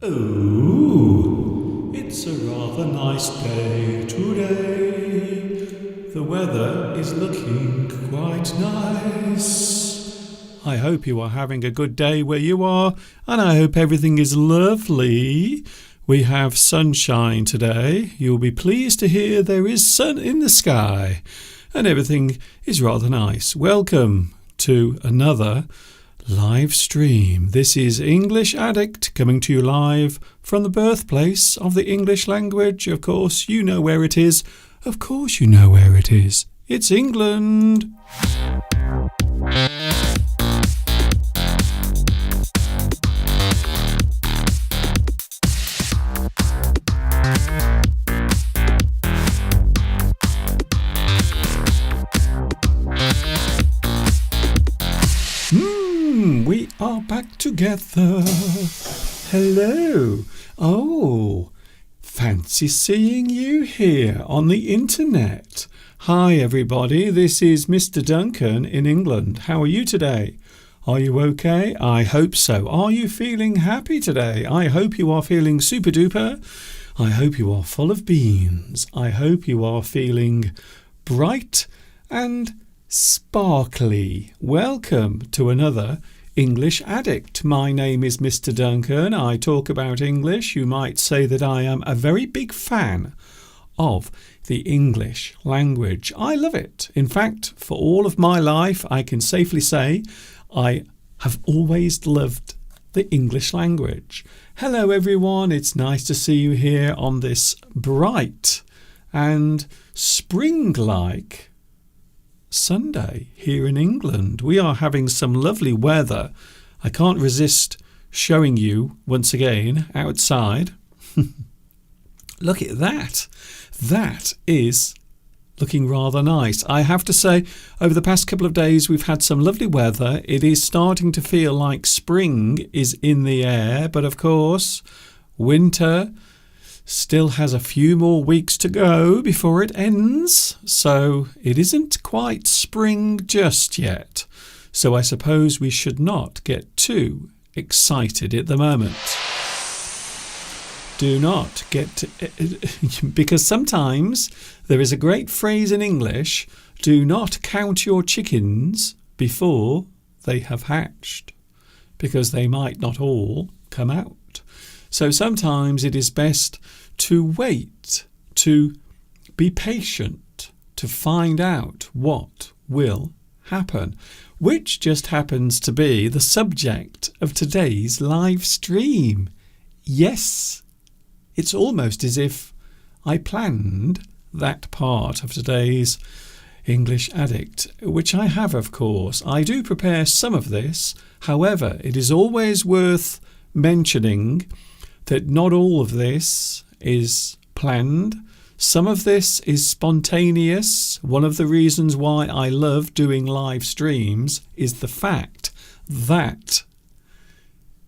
Oh, it's a rather nice day today. The weather is looking quite nice. I hope you are having a good day where you are, and I hope everything is lovely. We have sunshine today. You'll be pleased to hear there is sun in the sky, and everything is rather nice. Welcome to another live stream. This is English Addict coming to you live from the birthplace of the English language. Of course, you know where it is. Of course, you know where it is. It's England. We are back together. Hello. Oh, fancy seeing you here on the internet. Hi everybody, this is Mr. Duncan in England. How are you today? Are you okay? I hope so. Are you feeling happy today? I hope you are feeling super duper. I hope you are full of beans. I hope you are feeling bright and sparkly. Welcome to another English Addict. My name is Mr. Duncan. I talk about English. You might say that I am a very big fan of the English language. I love it. In fact, for all of my life, I can safely say I have always loved the English language. Hello everyone. It's nice to see you here on this bright and spring-like Sunday here in England. We are having some lovely weather. I can't resist showing you once again outside. Look at that. That is looking rather nice. I have to say, over the past couple of days we've had some lovely weather. It is starting to feel like spring is in the air, but of course winter still has a few more weeks to go before it ends, so it isn't quite spring just yet. So I suppose we should not get too excited at the moment. Do not get because sometimes there is a great phrase in English, do not count your chickens before they have hatched, because they might not all come out. So sometimes it is best to wait, to be patient, to find out what will happen, which just happens to be the subject of today's live stream. Yes, it's almost as if I planned that part of today's English Addict, which I have, of course. I do prepare some of this. However, it is always worth mentioning that not all of this is planned. Some of this is spontaneous. One of the reasons why I love doing live streams is the fact that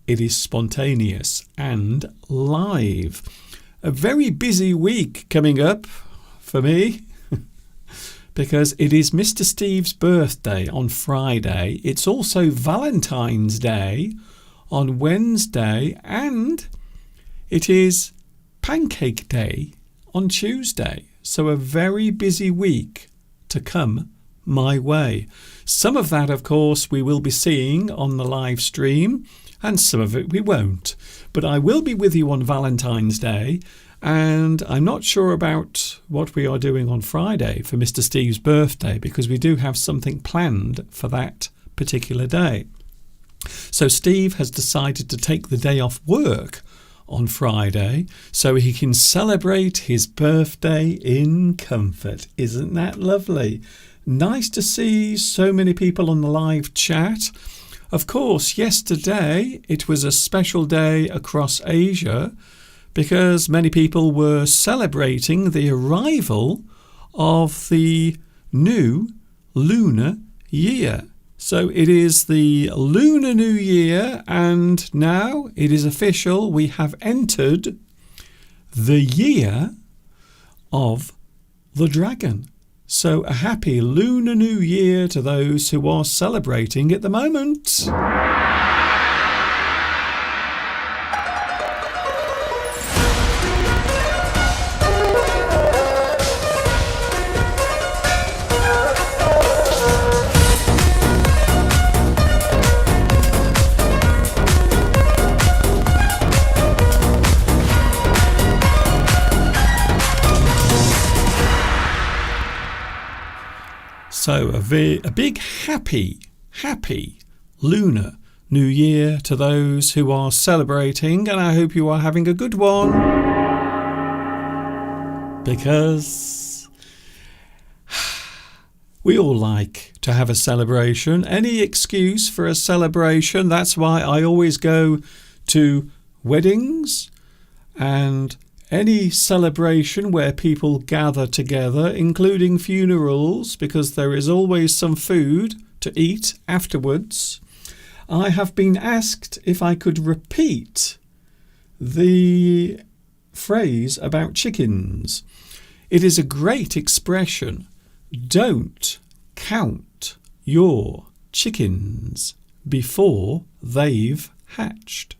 it is spontaneous and live. A very busy week coming up for me because it is Mr. Steve's birthday on Friday. It's also Valentine's Day on Wednesday, and it is Pancake Day on Tuesday. So a very busy week to come my way. Some of that, of course, we will be seeing on the live stream, and some of it we won't. But I will be with you on Valentine's Day, and I'm not sure about what we are doing on Friday for Mr. Steve's birthday, because we do have something planned for that particular day. So Steve has decided to take the day off work on Friday so he can celebrate his birthday in comfort. Isn't that lovely? Nice to see so many people on the live chat. Of course, yesterday it was a special day across Asia because many people were celebrating the arrival of the new lunar year. So it is the Lunar New Year, and now it is official. We have entered the year of the dragon. So a happy Lunar New Year to those who are celebrating at the moment. So a big happy Lunar New Year to those who are celebrating, and I hope you are having a good one, because we all like to have a celebration, any excuse for a celebration. That's why I always go to weddings and any celebration where people gather together, including funerals, because there is always some food to eat afterwards. I have been asked if I could repeat the phrase about chickens. It is a great expression. Don't count your chickens before they've hatched.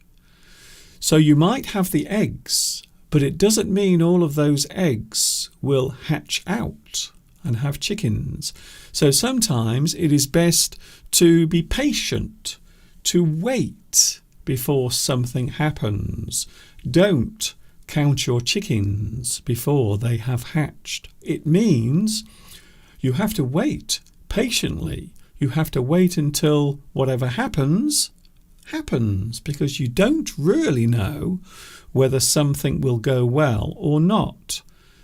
So you might have the eggs, but it doesn't mean all of those eggs will hatch out and have chickens. So sometimes it is best to be patient, to wait before something happens. Don't count your chickens before they have hatched. It means you have to wait patiently. You have to wait until whatever happens, because you don't really know whether something will go well or not.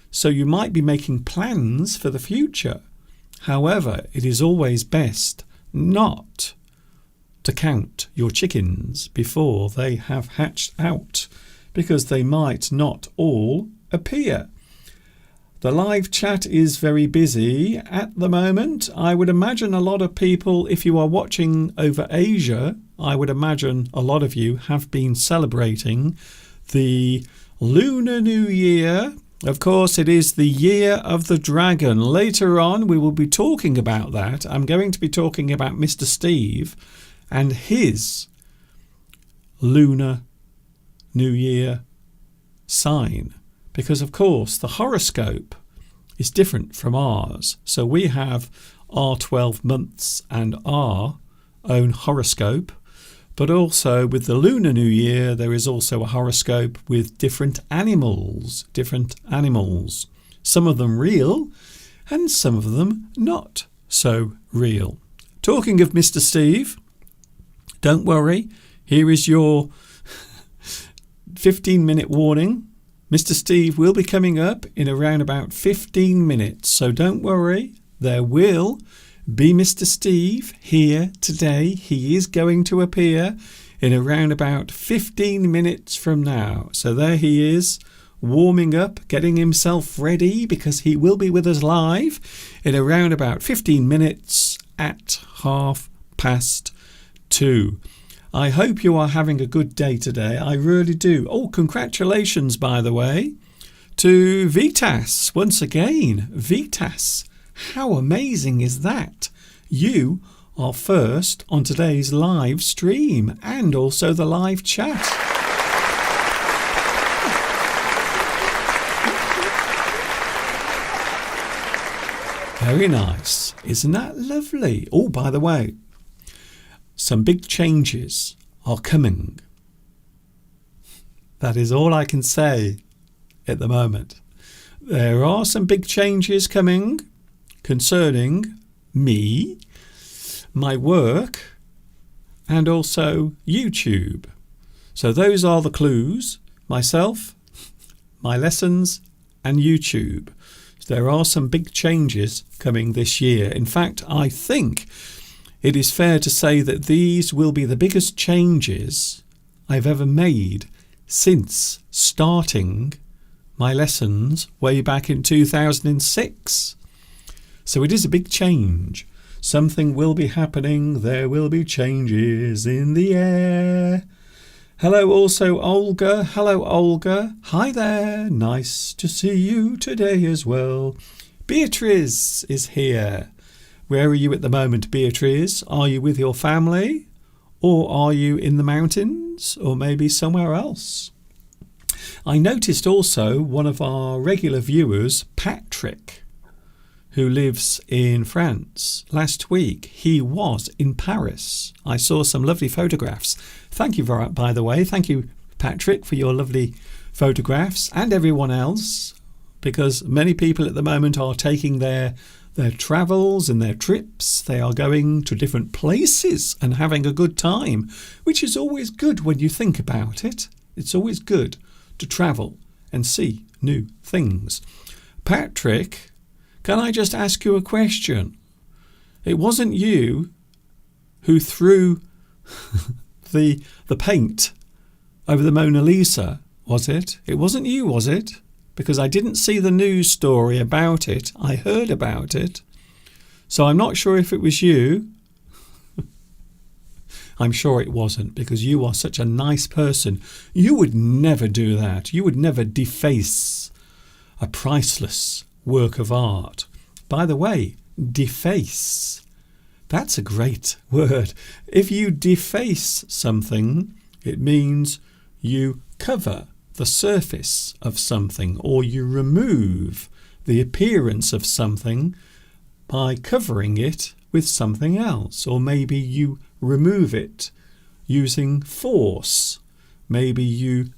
So you might be making plans for the future. However, it is always best not to count your chickens before they have hatched out, because they might not all appear. The live chat is very busy at the moment. I would imagine a lot of people, if you are watching over Asia, I would imagine a lot of you have been celebrating the Lunar New Year. Of course, it is the Year of the Dragon. Later on, we will be talking about that. I'm going to be talking about Mr. Steve and his Lunar New Year sign. Because, of course, the horoscope is different from ours. So we have our 12 months and our own horoscope. But also with the Lunar New Year, there is also a horoscope with different animals. Some of them real and some of them not so real. Talking of Mr. Steve, don't worry, here is your 15-minute warning. Mr. Steve will be coming up in around about 15 minutes, so don't worry, there will be Mr. Steve here today. He is going to appear in around about 15 minutes from now. So there he is, warming up, getting himself ready, because he will be with us live in around about 15 minutes at 2:30. I hope you are having a good day today. I really do. Oh, congratulations, by the way, to Vitas. Once again, Vitas. How amazing is that? You are first on today's live stream and also the live chat. Very nice. Isn't that lovely? Oh, by the way, some big changes are coming. That is all I can say at the moment. There are some big changes coming concerning me, my work, and also YouTube. So those are the clues: myself, my lessons, and YouTube. There are some big changes coming this year. In fact, I think it is fair to say that these will be the biggest changes I've ever made since starting my lessons way back in 2006. So it is a big change. Something will be happening. There will be changes in the air. Hello also Olga. Hello Olga. Hi there. Nice to see you today as well. Beatrice is here. Where are you at the moment, Beatrice? Are you with your family? Or are you in the mountains? Or maybe somewhere else? I noticed also one of our regular viewers, Patrick, who lives in France. Last week, he was in Paris. I saw some lovely photographs. Thank you, by the way. Thank you, Patrick, for your lovely photographs, and everyone else, because many people at the moment are taking their their travels and their trips. They are going to different places and having a good time, which is always good when you think about it. It's always good to travel and see new things. Patrick, can I just ask you a question? It wasn't you who threw the paint over the Mona Lisa, was it? It wasn't you, was it? Because I didn't see the news story about it. I heard about it. So I'm not sure if it was you. I'm sure it wasn't, because you are such a nice person. You would never do that. You would never deface a priceless work of art. By the way, deface. That's a great word. If you deface something, it means you cover the surface of something, or you remove the appearance of something by covering it with something else, or maybe you remove it using force. Maybe you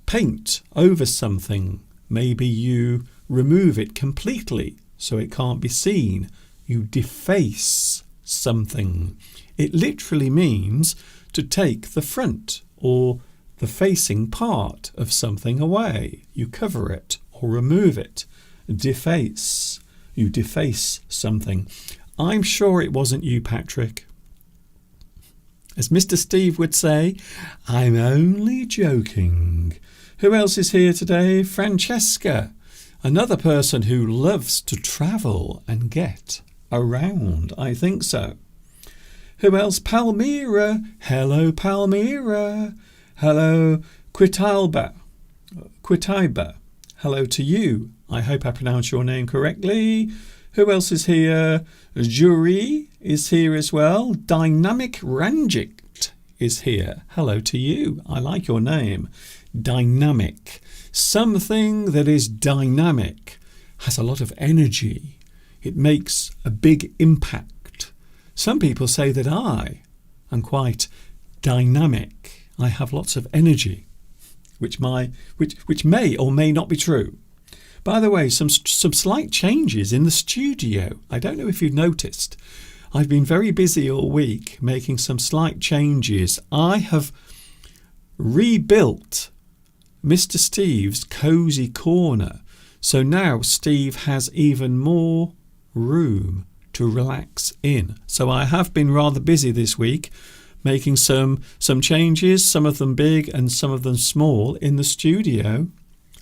paint over something. Maybe you remove it completely so it can't be seen. You deface something. It literally means to take the front or the facing part of something away. You cover it or remove it. Deface. You deface something. I'm sure it wasn't you, Patrick. As Mr. Steve would say, I'm only joking. Who else is here today? Francesca, another person who loves to travel and get around. I think so. Who else? Palmyra. Hello, Palmyra. Hello, Quitalba. Hello to you. I hope I pronounced your name correctly. Who else is here? Jury is here as well. Dynamic Ranjit is here. Hello to you. I like your name. Dynamic. Something that is dynamic has a lot of energy. It makes a big impact. Some people say that I am quite dynamic. I have lots of energy, which may or may not be true. By the way, some slight changes in the studio. I don't know if you've noticed. I've been very busy all week making some slight changes. I have rebuilt Mr. Steve's cozy corner. So now Steve has even more room to relax in. So I have been rather busy this week making some changes, some of them big and some of them small in the studio,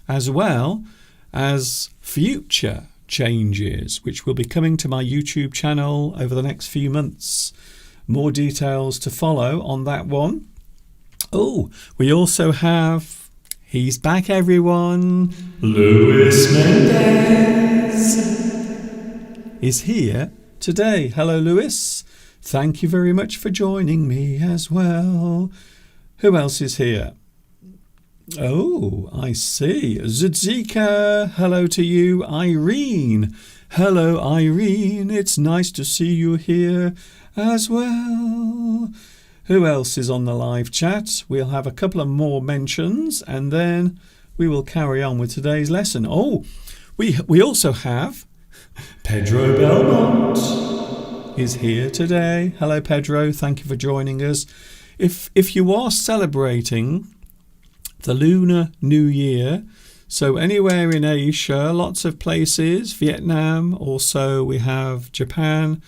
as well as future changes, which will be coming to my YouTube channel over the next few months. More details to follow on that one. Oh, we also have, he's back everyone, Luis Mendez is here today. Hello, Luis. Thank you very much for joining me as well. Who else is here? Oh, I see. Zudzika, hello to you. Irene. Hello, Irene. It's nice to see you here as well. Who else is on the live chat? We'll have a couple of more mentions and then we will carry on with today's lesson. Oh, we also have Pedro Belmont is here today. Hello, Pedro. Thank you for joining us. If you are celebrating the Lunar New Year, so anywhere in Asia, lots of places, Vietnam, also we have Japan,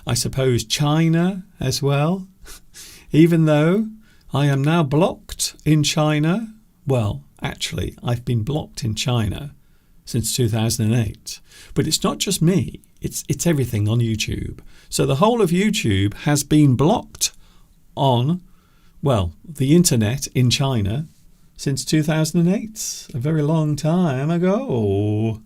I suppose China as well. Even though I am now blocked in China, well, actually, I've been blocked in China since 2008. But it's not just me, it's everything on YouTube. So the whole of YouTube has been blocked on, well, the internet in China since 2008, a very long time ago.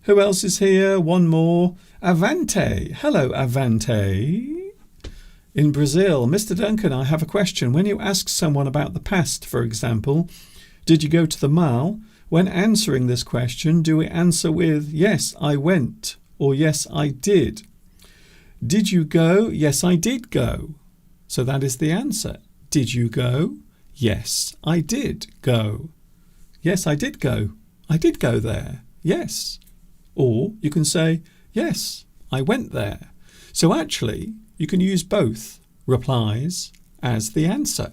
Who else is here? One more. Avante. Hello, Avante. In Brazil, Mr. Duncan, I have a question. When you ask someone about the past, for example, did you go to the mall? When answering this question, do we answer with, yes, I went, or yes, I did? Did you go? Yes, I did go. So that is the answer. Did you go? Yes, I did go. Yes, I did go. I did go there. Yes. Or you can say, yes, I went there. So actually, you can use both replies as the answer.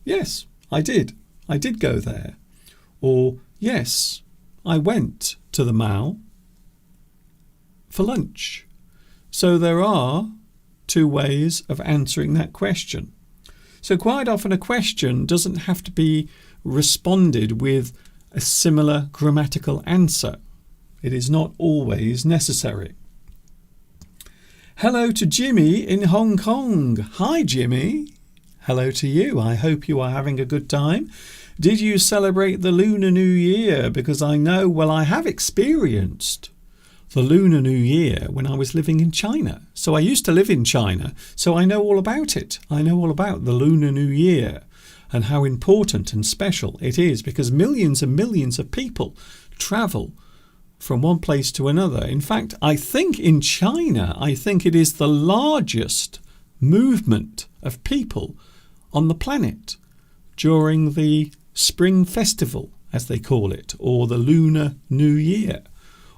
Yes, I did. I did go there. Or, yes, I went to the mall for lunch. So there are two ways of answering that question. So quite often a question doesn't have to be responded with a similar grammatical answer. It is not always necessary. Hello to Jimmy in Hong Kong. Hi, Jimmy. Hello to you. I hope you are having a good time. Did you celebrate the Lunar New Year? Because I know, well, I have experienced the Lunar New Year when I was living in China. So I used to live in China, so I know all about it. I know all about the Lunar New Year and how important and special it is, because millions and millions of people travel from one place to another. In fact, I think in China, it is the largest movement of people on the planet during the Spring Festival, as they call it, or the Lunar New Year.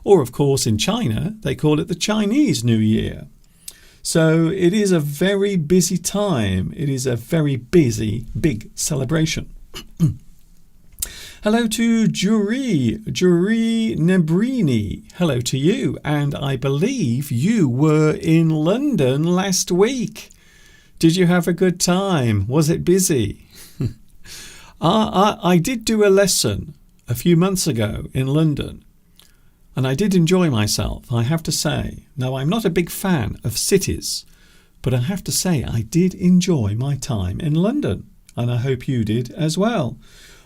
Or, of course, in China, they call it the Chinese New Year. So it is a very busy time. It is a very busy, big celebration. Hello to Juri Nebrini. Hello to you. And I believe you were in London last week. Did you have a good time? Was it busy? I did do a lesson a few months ago in London, and I did enjoy myself, I have to say. Now, I'm not a big fan of cities, but I have to say I did enjoy my time in London, and I hope you did as well.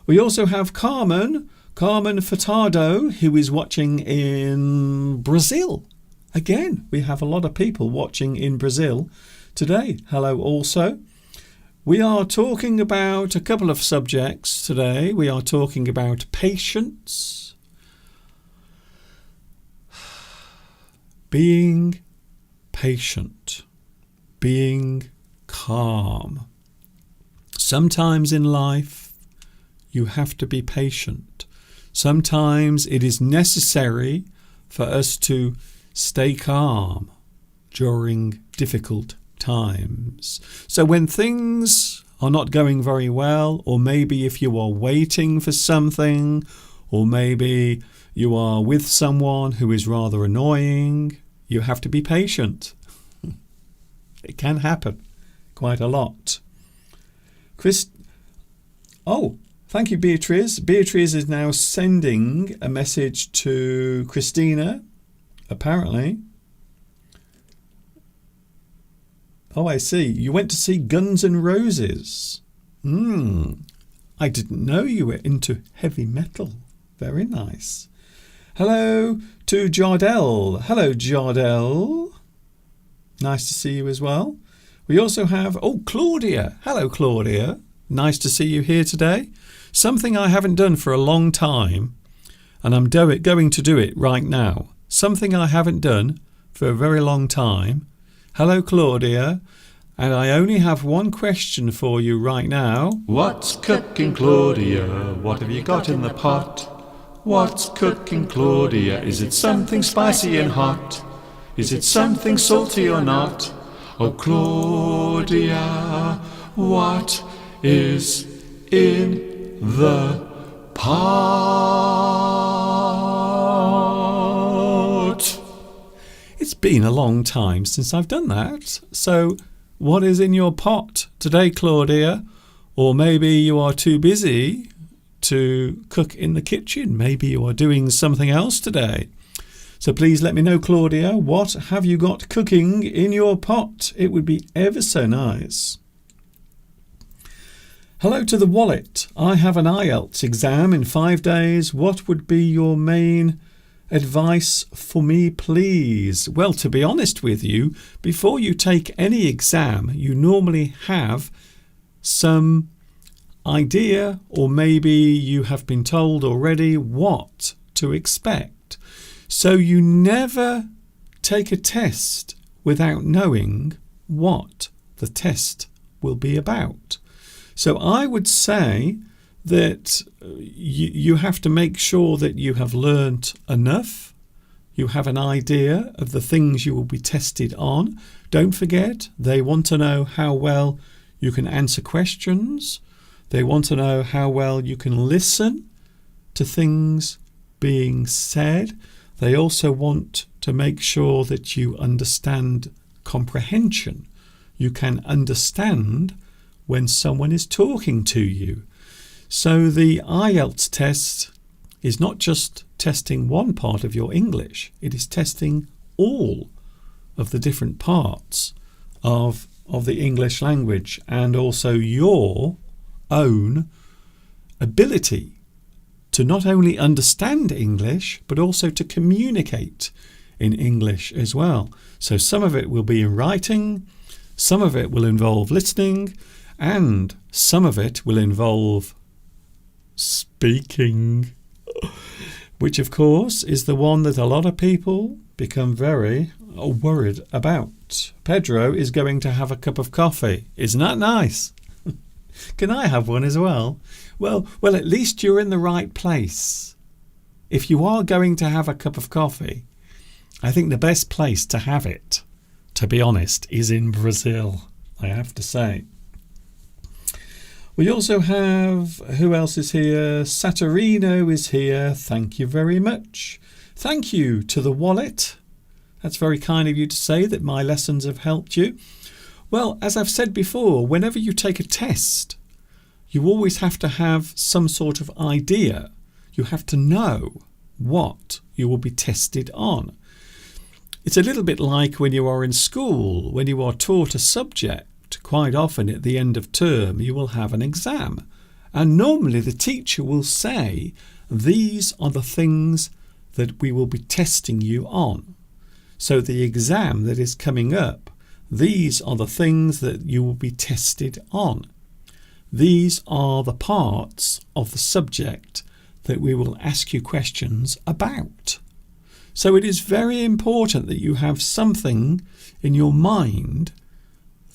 We also have Carmen Furtado, who is watching in Brazil. Again, we have a lot of people watching in Brazil today. Hello also. We are talking about a couple of subjects today. We are talking about patience, being patient, being calm. Sometimes in life, you have to be patient. Sometimes it is necessary for us to stay calm during difficult times. So when things are not going very well, or maybe if you are waiting for something, or maybe you are with someone who is rather annoying, you have to be patient. It can happen quite a lot. Thank you, Beatrice. Beatrice is now sending a message to Christina, apparently. Oh, I see. You went to see Guns N' Roses. I didn't know you were into heavy metal. Very nice. Hello to Jardel. Hello, Jardel. Nice to see you as well. We also have, Claudia. Hello, Claudia. Nice to see you here today. Something I haven't done for a long time, and I'm going to do it right now. Something I haven't done for a very long time. Hello, Claudia. And I only have one question for you right now. What's cooking, Claudia? What have you got in the pot? What's cooking, Claudia? Is it something spicy and hot? Is it something salty or not? Oh, Claudia, what is in the pot? It's been a long time since I've done that. So what is in your pot today, Claudia? Or maybe you are too busy to cook in the kitchen. Maybe you are doing something else today. So please let me know, Claudia, what have you got cooking in your pot? It would be ever so nice. Hello to the wallet. I have an IELTS exam in 5 days. What would be your main advice for me, please? Well, to be honest with you, before you take any exam, you normally have some idea, or maybe you have been told already what to expect. So you never take a test without knowing what the test will be about. So I would say that you have to make sure that you have learnt enough You have an idea of the things you will be tested on. Don't forget, they want to know how well you can answer questions. They want to know how well you can listen to things being said. They also want to make sure that you understand comprehension. You can understand when someone is talking to you. So the IELTS test is not just testing one part of your English, it is testing all of the different parts of the English language, and also your own ability to not only understand English but also to communicate in English as well. So some of it will be in writing, some of it will involve listening, and some of it will involve speaking, which of course is the one that a lot of people become very worried about. Pedro is going to have a cup of coffee. Isn't that nice? Can I have one as well? Well, at least you're in the right place. If you are going to have a cup of coffee, I think the best place to have it, to be honest, is in Brazil, I have to say. We also have, who else is here? Saturino is here. Thank you very much. Thank you to the wallet. That's very kind of you to say that my lessons have helped you. Well, as I've said before, whenever you take a test, you always have to have some sort of idea. You have to know what you will be tested on. It's a little bit like when you are in school, when you are taught a subject. Quite often at the end of term you will have an exam, and normally the teacher will say, these are the things that we will be testing you on. So the exam that is coming up, these are the things that you will be tested on. These are the parts of the subject that we will ask you questions about. So it is very important that you have something in your mind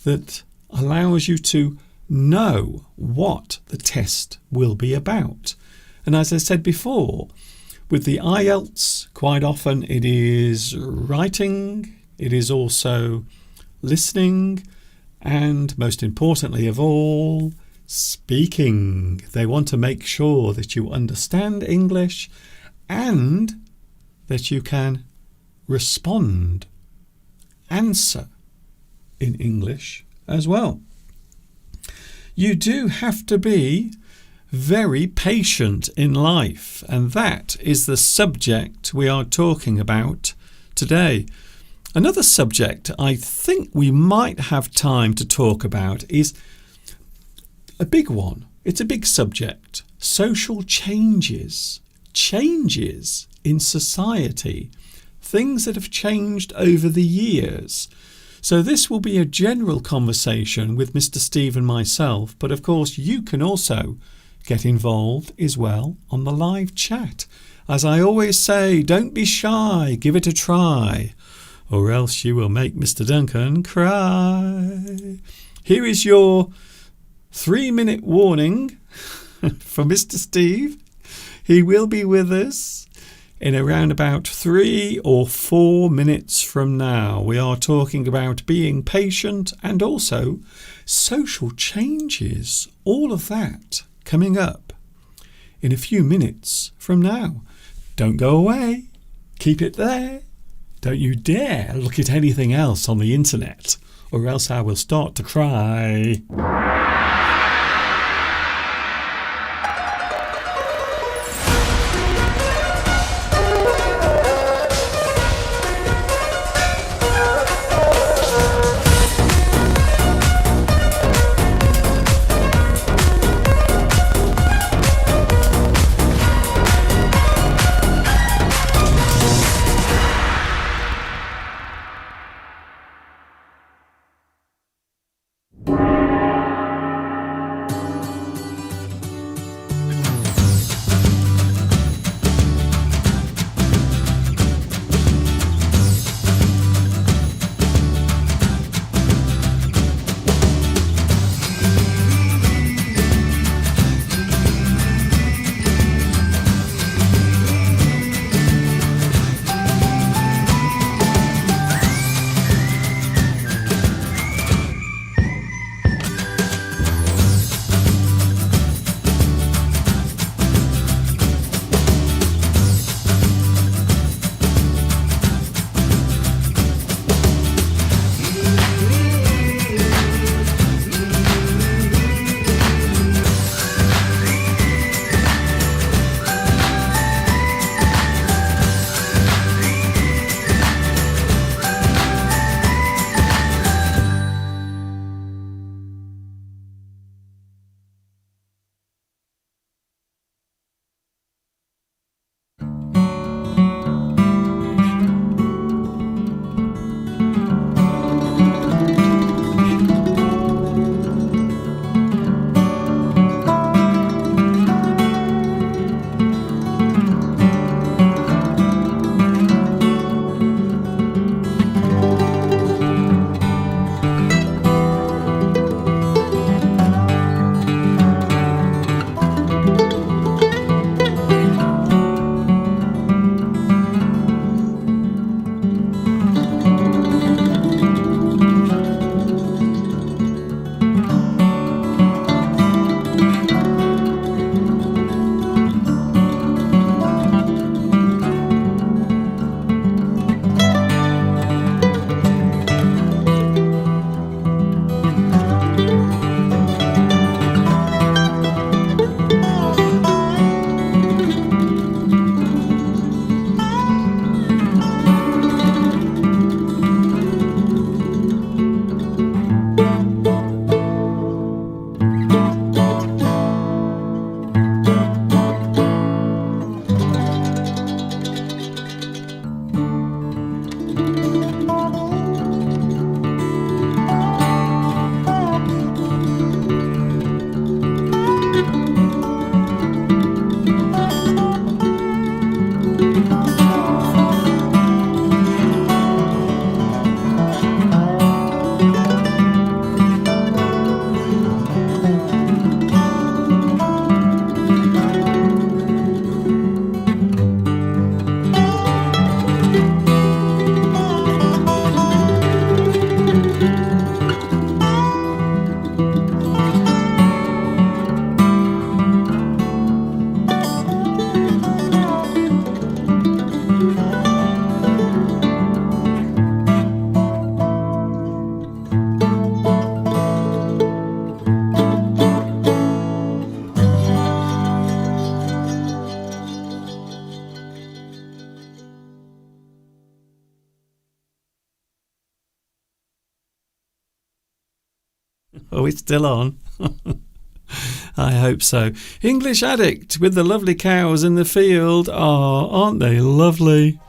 that allows you to know what the test will be about. And as I said before, with the IELTS, quite often it is writing, it is also listening, and most importantly of all, speaking. They want to make sure that you understand English and that you can respond, answer in English as well. You do have to be very patient in life, and that is the subject we are talking about today. Another subject I think we might have time to talk about is a big one. It's a big subject. Social changes. Changes in society. Things that have changed over the years. So this will be a general conversation with Mr. Steve and myself, but of course you can also get involved as well on the live chat. As I always say, don't be shy, give it a try, or else you will make Mr. Duncan cry. Here is your 3-minute warning for Mr. Steve. He will be with us in around about 3 or 4 minutes from now. We are talking about being patient and also social changes. All of that coming up in a few minutes from now. Don't go away. Keep it there. Don't you dare look at anything else on the internet, or else I will start to cry. Oh, it's still on. I hope so. English Addict with the lovely cows in the field. Oh, aren't they lovely?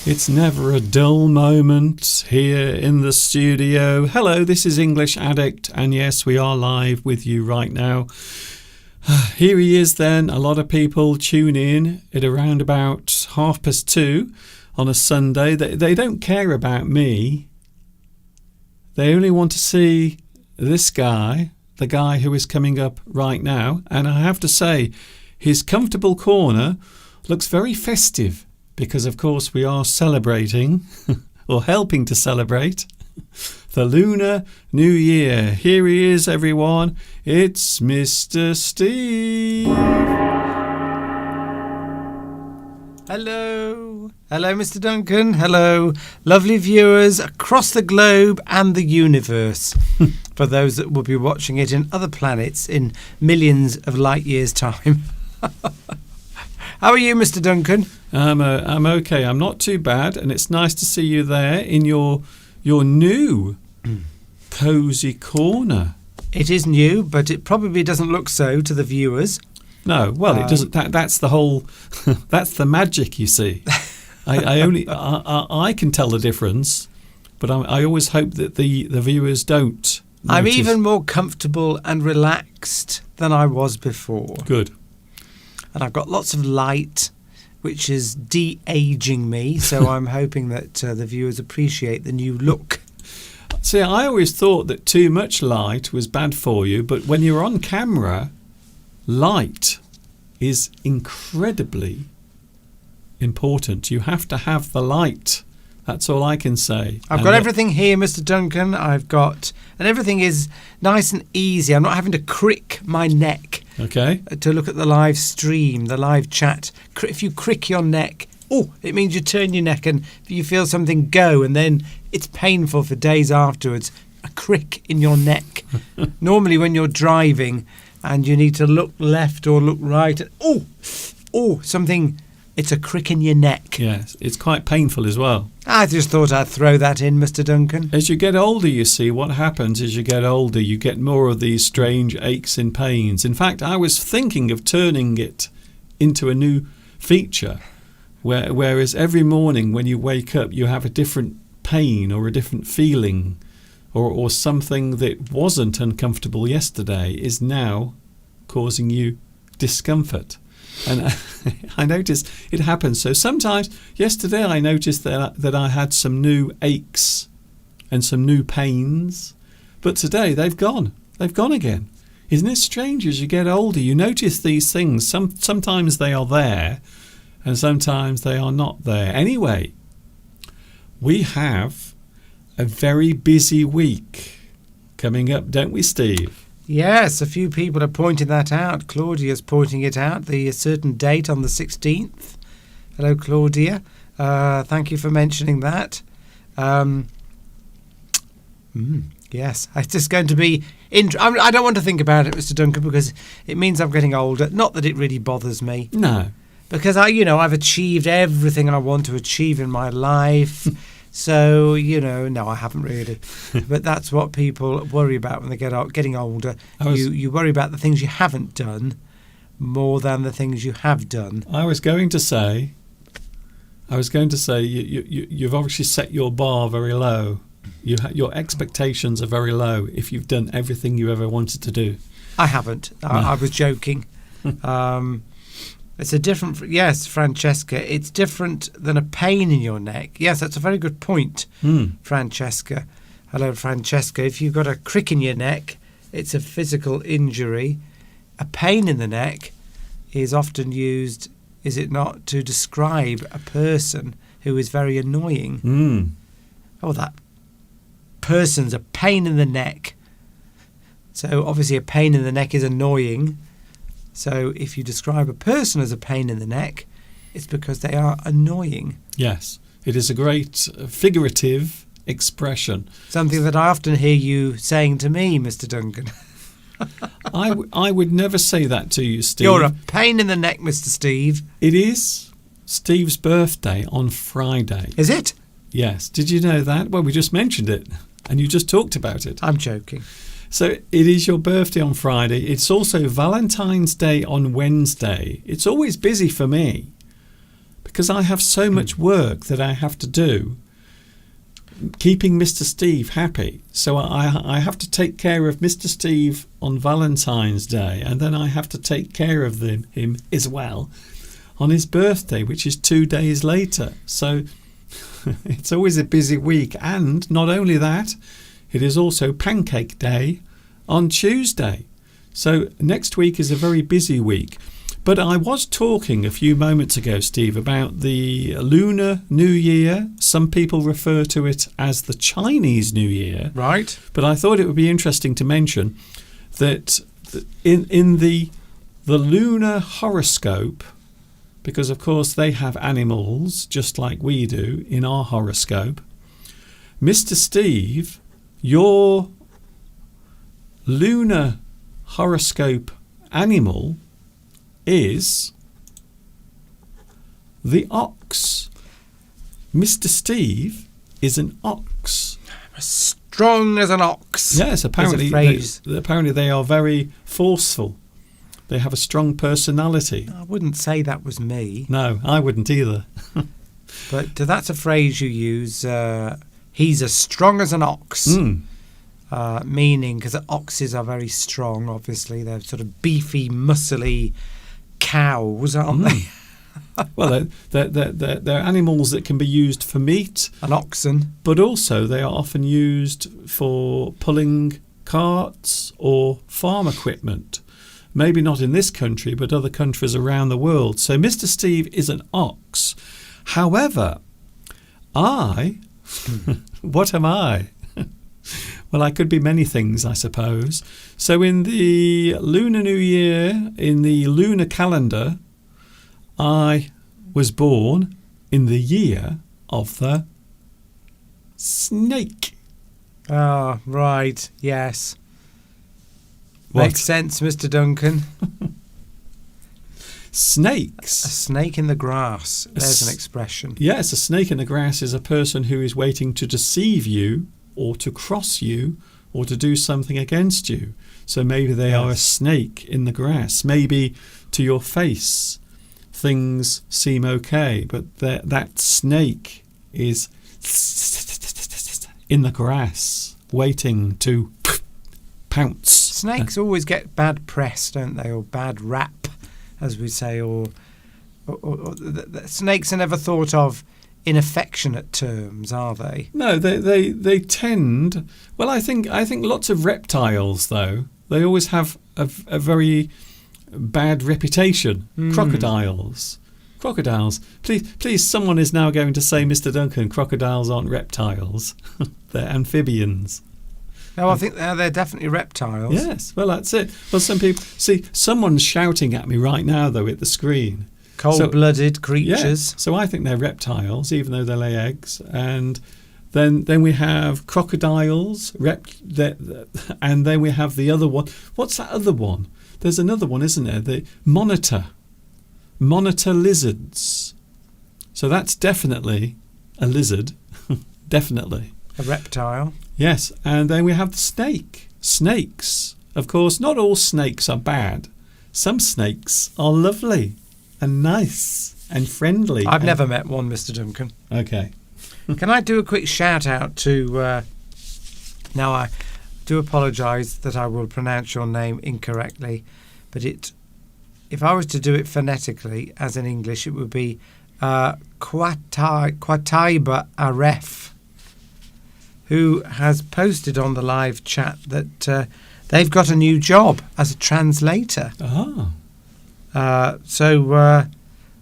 It's never a dull moment here in the studio. Hello, this is English Addict, and yes, we are live with you right now. Here he is then. A lot of people tune in at around about 2:30 on a Sunday. They don't care about me. They only want to see this guy, the guy who is coming up right now. And I have to say, his comfortable corner looks very festive. Because, of course, we are celebrating, or helping to celebrate, the Lunar New Year. Here he is, everyone. It's Mr. Steve. Hello. Hello, Mr. Duncan. Hello, lovely viewers across the globe and the universe. For those that will be watching it in other planets in millions of light years' time. How are you, Mr. Duncan? I'm okay. I'm not too bad, and it's nice to see you there in your new cosy corner. It is new, but it probably doesn't look so to the viewers. No, well, it doesn't. That's the whole. That's the magic, you see. I can tell the difference, but I always hope that the viewers don't. I'm notice. even more comfortable and relaxed than I was before. Good. And I've got lots of light, which is de-aging me. So I'm hoping that the viewers appreciate the new look. See, I always thought that too much light was bad for you, but when you're on camera, light is incredibly important. You have to have the light. That's all I can say. I've got everything here, Mr. Duncan. And everything is nice and easy. I'm not having to crick my neck. Okay. To look at the live stream, the live chat. If you crick your neck, it means you turn your neck and you feel something go, and then it's painful for days afterwards. A crick in your neck. Normally when you're driving and you need to look left or look right, something, it's a crick in your neck. Yes, it's quite painful as well. I just thought I'd throw that in, Mr. Duncan. As you get older, you see, what happens as you get older, you get more of these strange aches and pains. In fact, I was thinking of turning it into a new feature, whereas every morning when you wake up, you have a different pain or a different feeling, or something that wasn't uncomfortable yesterday is now causing you discomfort. And I noticed it happens. So sometimes, yesterday I noticed that I had some new aches and some new pains. But today they've gone. They've gone again. Isn't it strange? As you get older, you notice these things. Sometimes they are there and sometimes they are not there. Anyway, we have a very busy week coming up, don't we, Steve? Yes, a few people are pointing that out. Claudia's pointing it out, the certain date on the 16th. Hello, Claudia. Thank you for mentioning that. Yes, it's just going to be... I don't want to think about it, Mr. Duncan, because it means I'm getting older. Not that it really bothers me. No. Because I've achieved everything I want to achieve in my life. So, no, I haven't really. But that's what people worry about when they getting older. You worry about the things you haven't done more than the things you have done. I was going to say you've obviously set your bar very low. Your expectations are very low if you've done everything you ever wanted to do. I haven't. No. I was joking. It's a different... Yes, Francesca, it's different than a pain in your neck. Yes, that's a very good point, Francesca. Hello, Francesca. If you've got a crick in your neck, it's a physical injury. A pain in the neck is often used, is it not, to describe a person who is very annoying. That person's a pain in the neck. So obviously a pain in the neck is annoying. So if you describe a person as a pain in the neck, it's because they are annoying. Yes. It is a great figurative expression. Something that I often hear you saying to me, Mr. Duncan. I would never say that to you, Steve. You're a pain in the neck, Mr. Steve. It is Steve's birthday on Friday. Is it? Yes. Did you know that? Well, we just mentioned it, and you just talked about it. I'm joking. So it is your birthday on Friday. It's also Valentine's Day on Wednesday. It's always busy for me because I have so much work that I have to do, keeping Mr. Steve happy. So I have to take care of Mr. Steve on Valentine's Day, and then I have to take care of him as well on his birthday, which is 2 days later. So it's always a busy week. And not only that, it is also Pancake Day on Tuesday. So next week is a very busy week. But I was talking a few moments ago, Steve, about the Lunar New Year. Some people refer to it as the Chinese New Year. Right. But I thought it would be interesting to mention that in the lunar horoscope, because of course they have animals just like we do in our horoscope, Mr. Steve, your lunar horoscope animal is the ox. Mr. Steve is an ox. As strong as an ox. Yes, apparently phrase. apparently they are very forceful. They have a strong personality. I wouldn't say that was me. No, I wouldn't either. But that's a phrase you use. He's as strong as an ox. Meaning, because oxes are very strong, obviously. They're sort of beefy, muscly cows, aren't they? Well, they're animals that can be used for meat. And oxen. But also they are often used for pulling carts or farm equipment. Maybe not in this country, but other countries around the world. So Mr. Steve is an ox. However, what am I? Well, I could be many things, I suppose. So in the Lunar New Year, in the lunar calendar, I was born in the year of the snake. Ah, right. Yes. What? Makes sense, Mr. Duncan. Snakes. A snake in the grass. There's an expression. Yes, a snake in the grass is a person who is waiting to deceive you or to cross you or to do something against you. So maybe they are a snake in the grass. Maybe to your face things seem okay, but that snake is in the grass waiting to pounce. Snakes always get bad press, don't they, or bad rap, as we say, or snakes are never thought of in affectionate terms, are they? No, they tend. Well, I think lots of reptiles, though, they always have a very bad reputation. Crocodiles. Please, someone is now going to say, Mr. Duncan, crocodiles aren't reptiles. They're amphibians. No, I think they're definitely reptiles. Yes, well, that's it. Well, some people... See, someone's shouting at me right now, though, at the screen. Cold-blooded creatures. Yes, so I think they're reptiles, even though they lay eggs. And then we have crocodiles, and then we have the other one. What's that other one? There's another one, isn't there? The monitor lizards. So that's definitely a lizard. Definitely. A reptile. Yes, and then we have the snake. Snakes. Of course, not all snakes are bad. Some snakes are lovely and nice and friendly. I've never met one, Mr. Duncan. Okay. Can I do a quick shout out to... Now, I do apologise that I will pronounce your name incorrectly, but if I was to do it phonetically, as in English, it would be Qataiba Aref, who has posted on the live chat that they've got a new job as a translator. So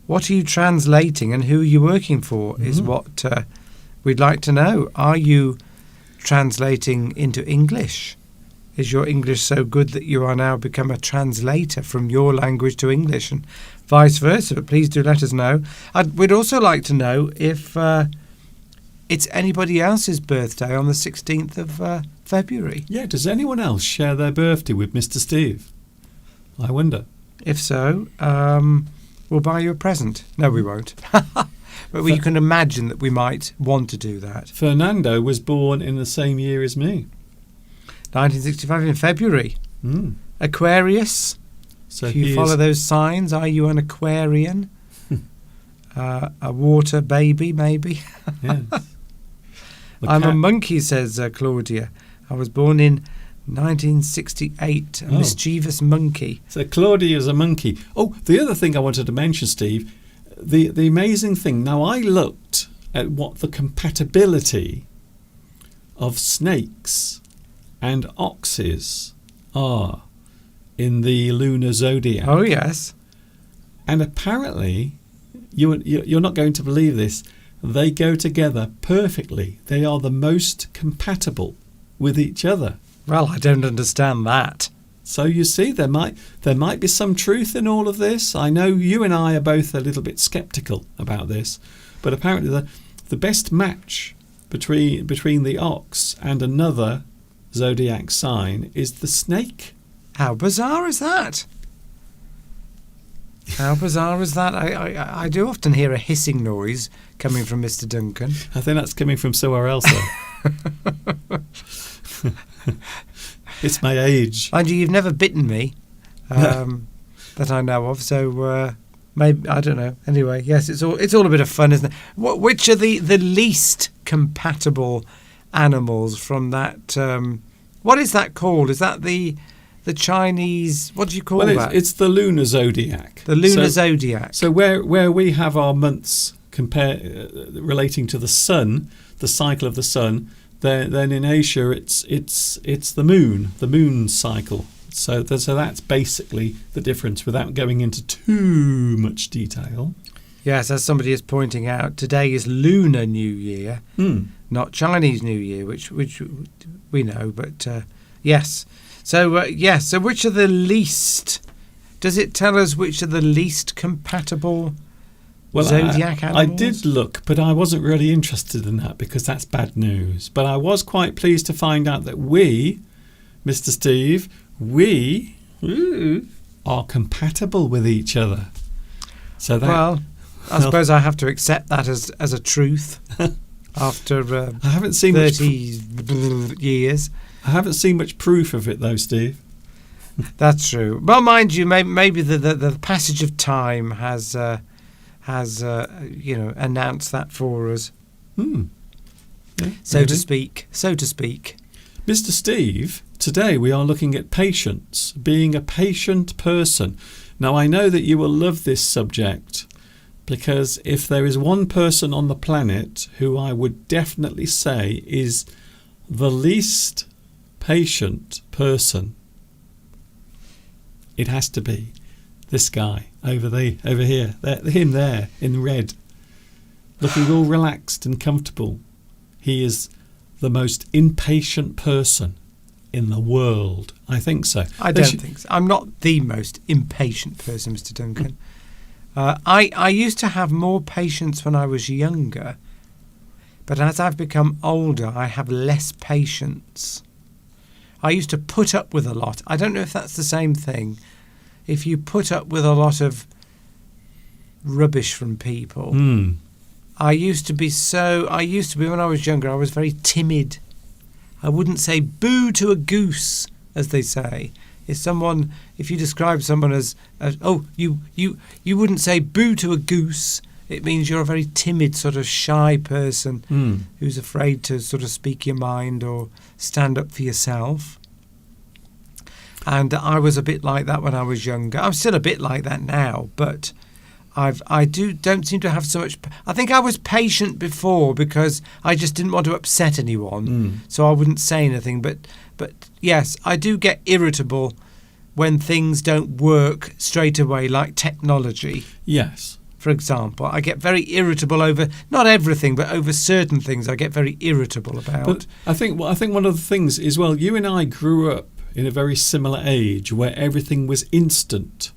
what are you translating and who are you working for is what we'd like to know. Are you translating into English? Is your English so good that you are now become a translator from your language to English and vice versa? But please do let us know. We'd also like to know if it's anybody else's birthday on the 16th of February. Yeah, does anyone else share their birthday with Mr. Steve? I wonder. If so, we'll buy you a present. No, we won't. But you can imagine that we might want to do that. Fernando was born in the same year as me. 1965 in February. Aquarius. So If you follow those signs, are you an Aquarian? A water baby, maybe? Yes. I'm a monkey, says Claudia. I was born in 1968, a mischievous monkey. So Claudia's a monkey. Oh, the other thing I wanted to mention, Steve, the amazing thing. Now, I looked at what the compatibility of snakes and oxes are in the lunar zodiac. Oh, yes. And apparently, you're not going to believe this, they go together perfectly. They are the most compatible with each other. Well, I don't understand that. So you see, there might be some truth in all of this. I know you and I are both a little bit sceptical about this, but apparently the best match between the ox and another zodiac sign is the snake. How bizarre is that? How bizarre is that? I do often hear a hissing noise coming from Mr. Duncan. I think that's coming from somewhere else. It's my age. Mind you, you've never bitten me, that I know of. So maybe, I don't know. Anyway, yes, it's all a bit of fun, isn't it? Which are the least compatible animals from that? What is that called? Is that the Chinese? What do you call that? It's the lunar zodiac. The lunar zodiac. So where we have our months relating to the sun, the cycle of the sun, then in Asia it's the moon cycle. So that's basically the difference, without going into too much detail. Yes, as somebody is pointing out, today is Lunar New Year, not Chinese New Year, which we know. But yes. So yes. So which are the least? Does it tell us which are the least compatible zodiac animals? I did look, but I wasn't really interested in that because that's bad news. But I was quite pleased to find out that we, Mr. Steve, we are compatible with each other. So that, well, I suppose I have to accept that as a truth after I haven't seen 30 years. I haven't seen much proof of it though, Steve. That's true. Well, mind you, maybe the passage of time has announced that for us, Yeah, so to speak. Mr. Steve, today we are looking at patience, being a patient person. Now, I know that you will love this subject because if there is one person on the planet who I would definitely say is the least patient person, it has to be this guy over here, him there in red, looking all relaxed and comfortable. He is the most impatient person in the world. I think so. I don't think so. I'm not the most impatient person, Mr. Duncan. I used to have more patience when I was younger, but as I've become older, I have less patience. I used to put up with a lot. I don't know if that's the same thing. If you put up with a lot of rubbish from people. I used to be when I was younger, I was very timid. I wouldn't say boo to a goose, as they say. If you describe someone as you wouldn't say boo to a goose, it means you're a very timid, sort of shy person who's afraid to sort of speak your mind or stand up for yourself. And I was a bit like that when I was younger. I'm still a bit like that now, but I don't seem to have so much. I think I was patient before because I just didn't want to upset anyone, so I wouldn't say anything. But yes, I do get irritable when things don't work straight away, like technology. Yes. For example, I get very irritable over not everything, but over certain things. I get very irritable about. But I think one of the things is, well, you and I grew up in a very similar age where everything was instant.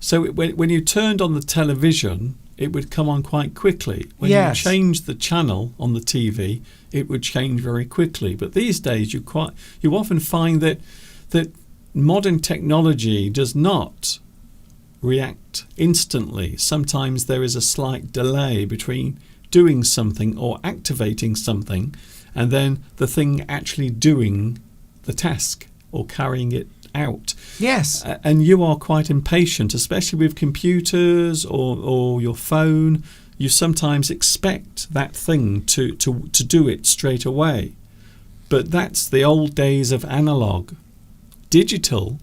So when you turned on the television it would come on quite quickly. When Yes. you change the channel on the TV, it would change very quickly. But these days, you often find that modern technology does not react instantly. Sometimes there is a slight delay between doing something or activating something and then the thing actually doing the task or carrying it out. Yes. And you are quite impatient, especially with computers or your phone. You sometimes expect that thing to do it straight away. But that's the old days of analog. Digital,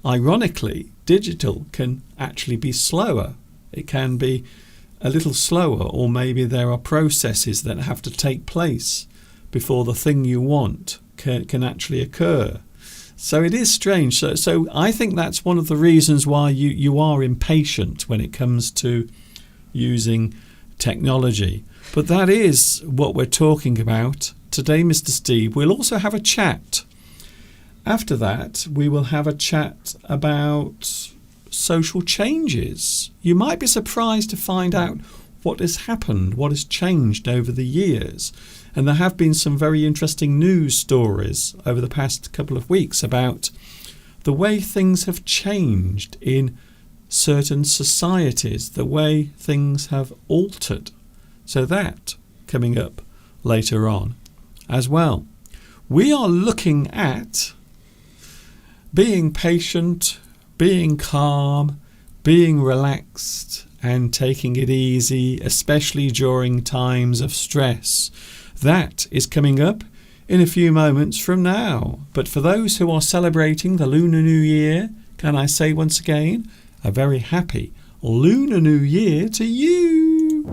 ironically, digital can actually be slower. It can be a little slower, or maybe there are processes that have to take place before the thing you want can actually occur. So it is strange. So I think that's one of the reasons why you are impatient when it comes to using technology. But that is what we're talking about today, Mr. Steve. We'll also have a chat. After that, we will have a chat about social changes. You might be surprised to find out what has happened, what has changed over the years. And there have been some very interesting news stories over the past couple of weeks about the way things have changed in certain societies, the way things have altered. So that coming up later on as well. We are looking at being patient, being calm, being relaxed and taking it easy, especially during times of stress. That is coming up in a few moments from now. But for those who are celebrating the Lunar New Year, can I say once again, a very happy Lunar New Year to you.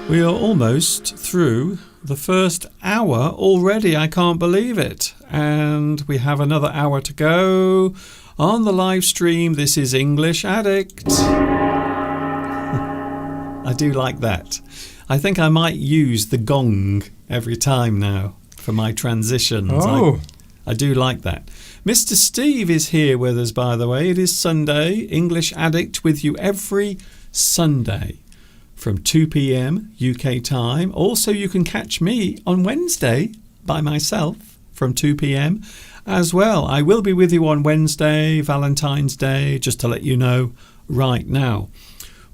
We are almost through the first hour already. I can't believe it. And we have another hour to go on the live stream. This is English Addict. I do like that. I think I might use the gong every time now for my transitions. Oh. I do like that. Mr. Steve is here with us, by the way. It is Sunday. English Addict with you every Sunday from 2 p.m. UK time. Also, you can catch me on Wednesday by myself from 2 p.m. as well. I will be with you on Wednesday, Valentine's Day, just to let you know right now.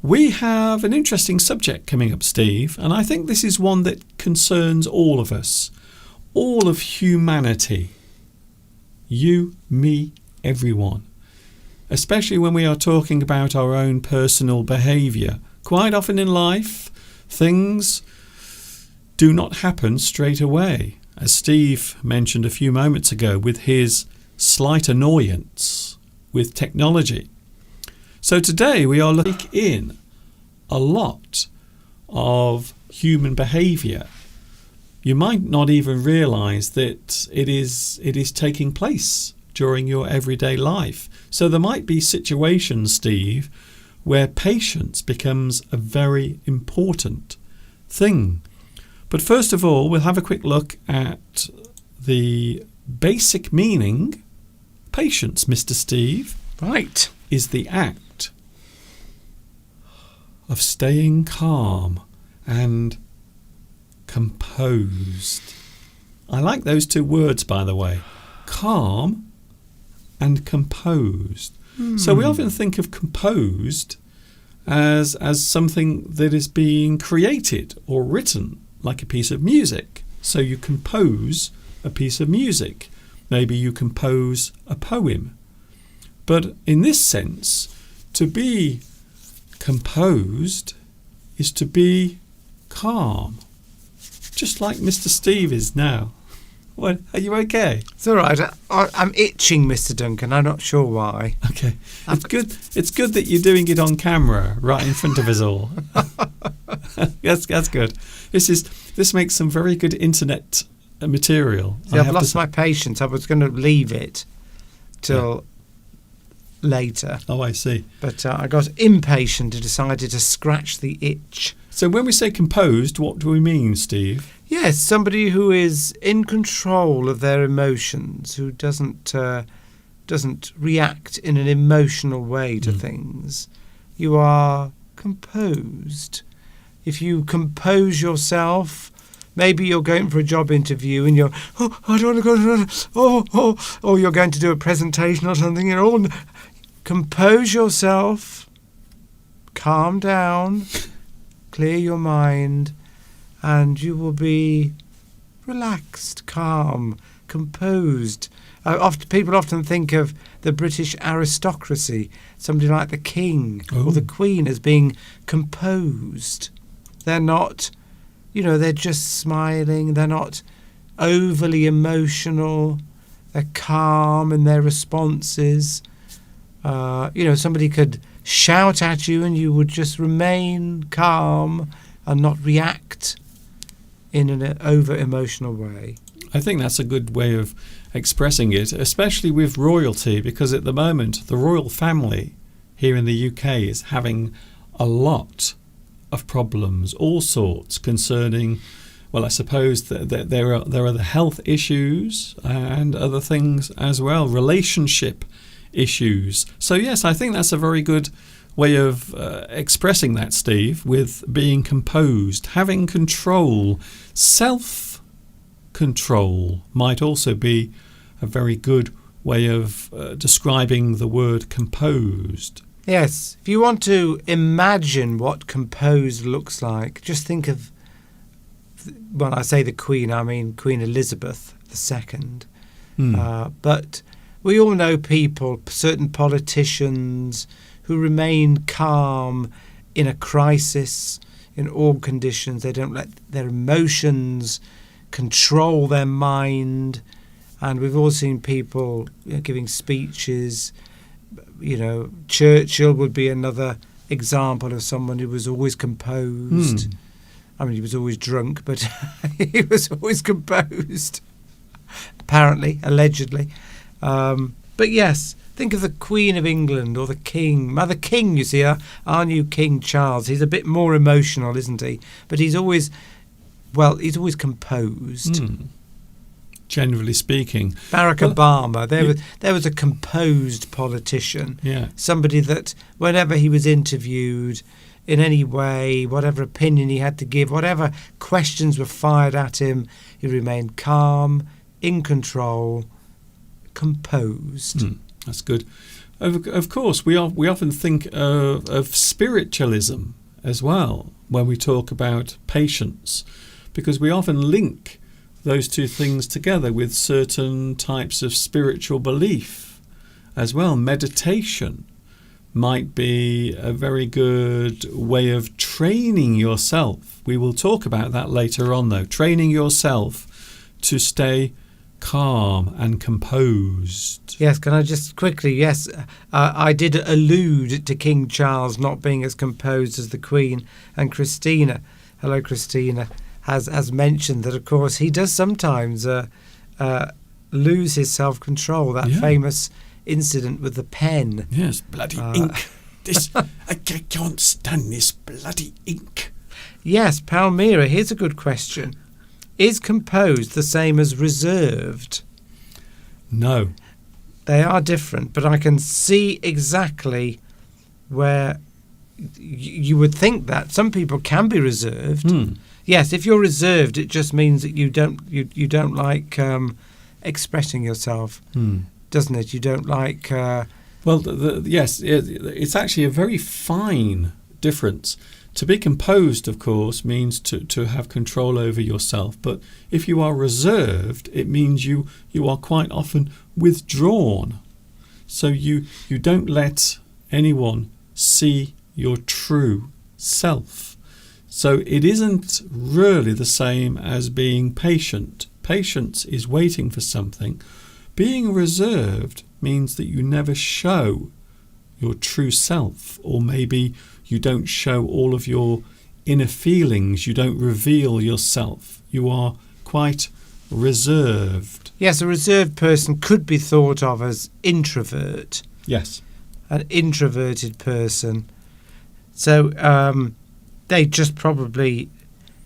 We have an interesting subject coming up, Steve, and I think this is one that concerns all of us, all of humanity. You, me, everyone. Especially when we are talking about our own personal behaviour. Quite often in life, things do not happen straight away. As Steve mentioned a few moments ago with his slight annoyance with technology. So today we are looking in a lot of human behaviour. You might not even realise that it is taking place during your everyday life. So there might be situations, Steve, where patience becomes a very important thing. But first of all, we'll have a quick look at the basic meaning. Patience, Mr. Steve, Right. is the act of staying calm and composed. I like those two words, by the way. Calm and composed. So we often think of composed as something that is being created or written, like a piece of music. So you compose a piece of music. Maybe you compose a poem. But in this sense, to be composed is to be calm, just like Mr. Steve is now. What, are you okay? It's all right. I'm itching, Mr. Duncan. I'm not sure why. Okay. It's good. It's good that you're doing it on camera, right in front of us all. That's good. This makes some very good internet material. See, I've lost my patience. I was going to leave it till later. Oh, I see. But I got impatient and decided to scratch the itch. So when we say composed, what do we mean, Steve? Yes, somebody who is in control of their emotions, who doesn't react in an emotional way to things. You are composed. If you compose yourself, maybe you're going for a job interview and you're, I don't want to go, or you're going to do a presentation or something. Compose yourself, calm down, clear your mind, and you will be relaxed, calm, composed. People often think of the British aristocracy, somebody like the king or the queen, as being composed. They're not, they're just smiling. They're not overly emotional. They're calm in their responses. Somebody could shout at you and you would just remain calm and not react in an over-emotional way. I think that's a good way of expressing it, especially with royalty, because at the moment the royal family here in the UK is having a lot of problems, all sorts, concerning, well, I suppose that there are the health issues and other things as well, relationship issues. So yes, I think that's a very good way of expressing that, Steve, with being composed, having control. Self-control might also be a very good way of describing the word composed. Yes, if you want to imagine what composed looks like, just think of, when I say the Queen, I mean Queen Elizabeth II. But we all know people, certain politicians, who remain calm in a crisis, in all conditions. They don't let their emotions control their mind. And we've all seen people giving speeches. Churchill would be another example of someone who was always composed. I mean, he was always drunk, but he was always composed, apparently, allegedly. But yes, think of the Queen of England or the King. The King, you see, our new King Charles. He's a bit more emotional, isn't he? But he's always composed. Generally speaking. Barack Obama, there was a composed politician. Yeah. Somebody that whenever he was interviewed in any way, whatever opinion he had to give, whatever questions were fired at him, he remained calm, in control, composed. That's good. Of course, we often think of spiritualism as well when we talk about patience, because we often link those two things together with certain types of spiritual belief as well. Meditation might be a very good way of training yourself. We will talk about that later on, though. Training yourself to stay calm and composed. Yes, can I just quickly, yes, I did allude to King Charles not being as composed as the Queen, and Christina, hello Christina, has mentioned that, of course, he does sometimes lose his self-control, that famous incident with the pen. Yes, bloody ink. I can't stand this bloody ink. Yes, Palmyra, here's a good question. Is composed the same as reserved? No. They are different, but I can see exactly where you would think that. Some people can be reserved. Yes, if you're reserved, it just means that you don't like expressing yourself, doesn't it? You don't like. Well, yes, it's actually a very fine difference. To be composed, of course, means to have control over yourself. But if you are reserved, it means you are quite often withdrawn. So you don't let anyone see your true self. So it isn't really the same as being patient. Patience is waiting for something. Being reserved means that you never show your true self, or maybe you don't show all of your inner feelings. You don't reveal yourself. You are quite reserved. Yes, a reserved person could be thought of as introvert. Yes. An introverted person. So they just probably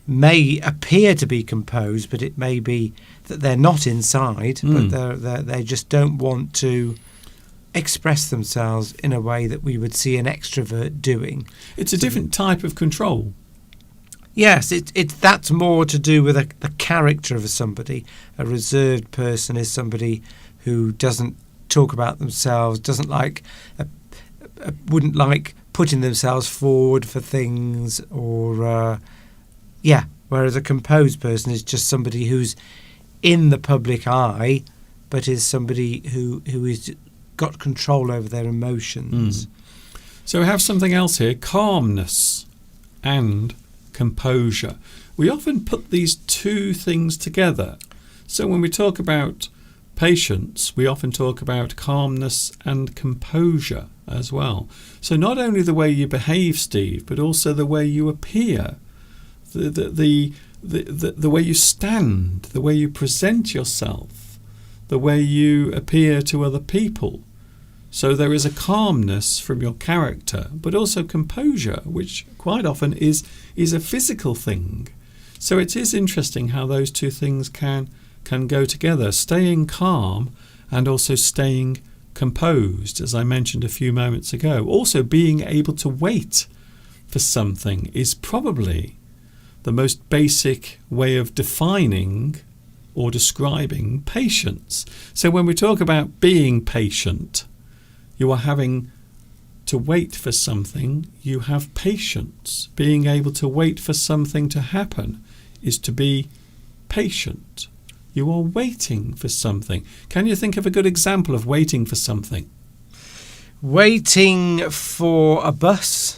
may appear to be composed, but it may be that they're not inside, but they just don't want to express themselves in a way that we would see an extrovert doing. It's a different type of control. Yes, that's more to do with the character of somebody. A reserved person is somebody who doesn't talk about themselves, doesn't like, wouldn't like putting themselves forward for things, or whereas a composed person is just somebody who's in the public eye, but is somebody who is got control over their emotions. So we have something else here: calmness and composure. We often put these two things together. So when we talk about patience, we often talk about calmness and composure as well. So not only the way you behave, Steve, but also the way you appear, the way you stand, the way you present yourself, the way you appear to other people. So there is a calmness from your character, but also composure, which quite often is a physical thing. So it is interesting how those two things can go together, staying calm and also staying composed, as I mentioned a few moments ago. Also, being able to wait for something is probably the most basic way of defining or describing patience. So when we talk about being patient, you are having to wait for something. You have patience. Being able to wait for something to happen is to be patient. You are waiting for something. Can you think of a good example of waiting for something? Waiting for a bus.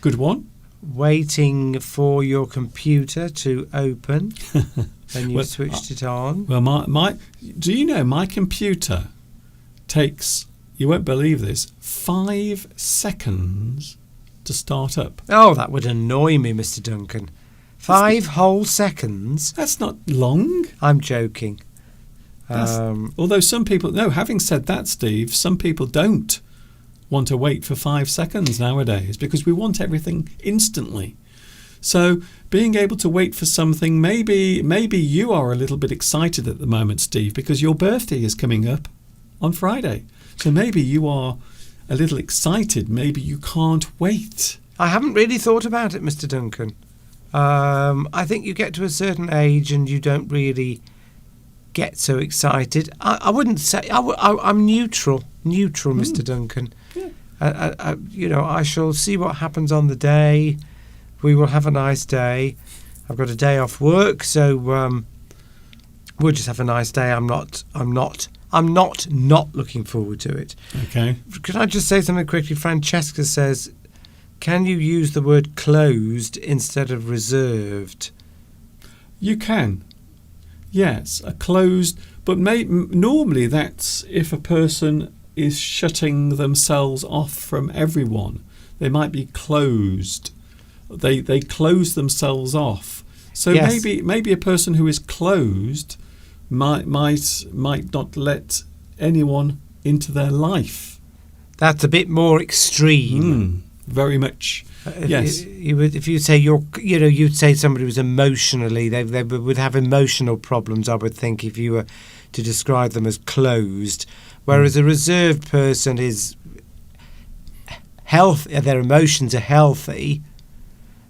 Good one. Waiting for your computer to open and you switched it on. Well, my do you know my computer takes, you won't believe this, 5 seconds to start up. Oh, that would annoy me, Mr. Duncan. 5 whole seconds? That's not long. I'm joking. Although some people, no, having said that, Steve, some people don't want to wait for 5 seconds nowadays because we want everything instantly. So being able to wait for something, maybe you are a little bit excited at the moment, Steve, because your birthday is coming up on Friday. So maybe you are a little excited. Maybe you can't wait. I haven't really thought about it, Mr. Duncan. I think you get to a certain age and you don't really get so excited. I wouldn't say I'm neutral, Mr. Duncan. Yeah. I shall see what happens on the day. We will have a nice day. I've got a day off work, so we'll just have a nice day. I'm not looking forward to it. Okay. Can I just say something quickly? Francesca says, can you use the word closed instead of reserved? You can. Yes, a closed, but normally that's if a person is shutting themselves off from everyone. They might be closed. They close themselves off. So yes. maybe a person who is closed might not let anyone into their life. That's a bit more extreme. Very much. Yes. If you say you'd say somebody was emotionally, they would have emotional problems, I would think, if you were to describe them as closed. Whereas a reserved person is healthy, their emotions are healthy.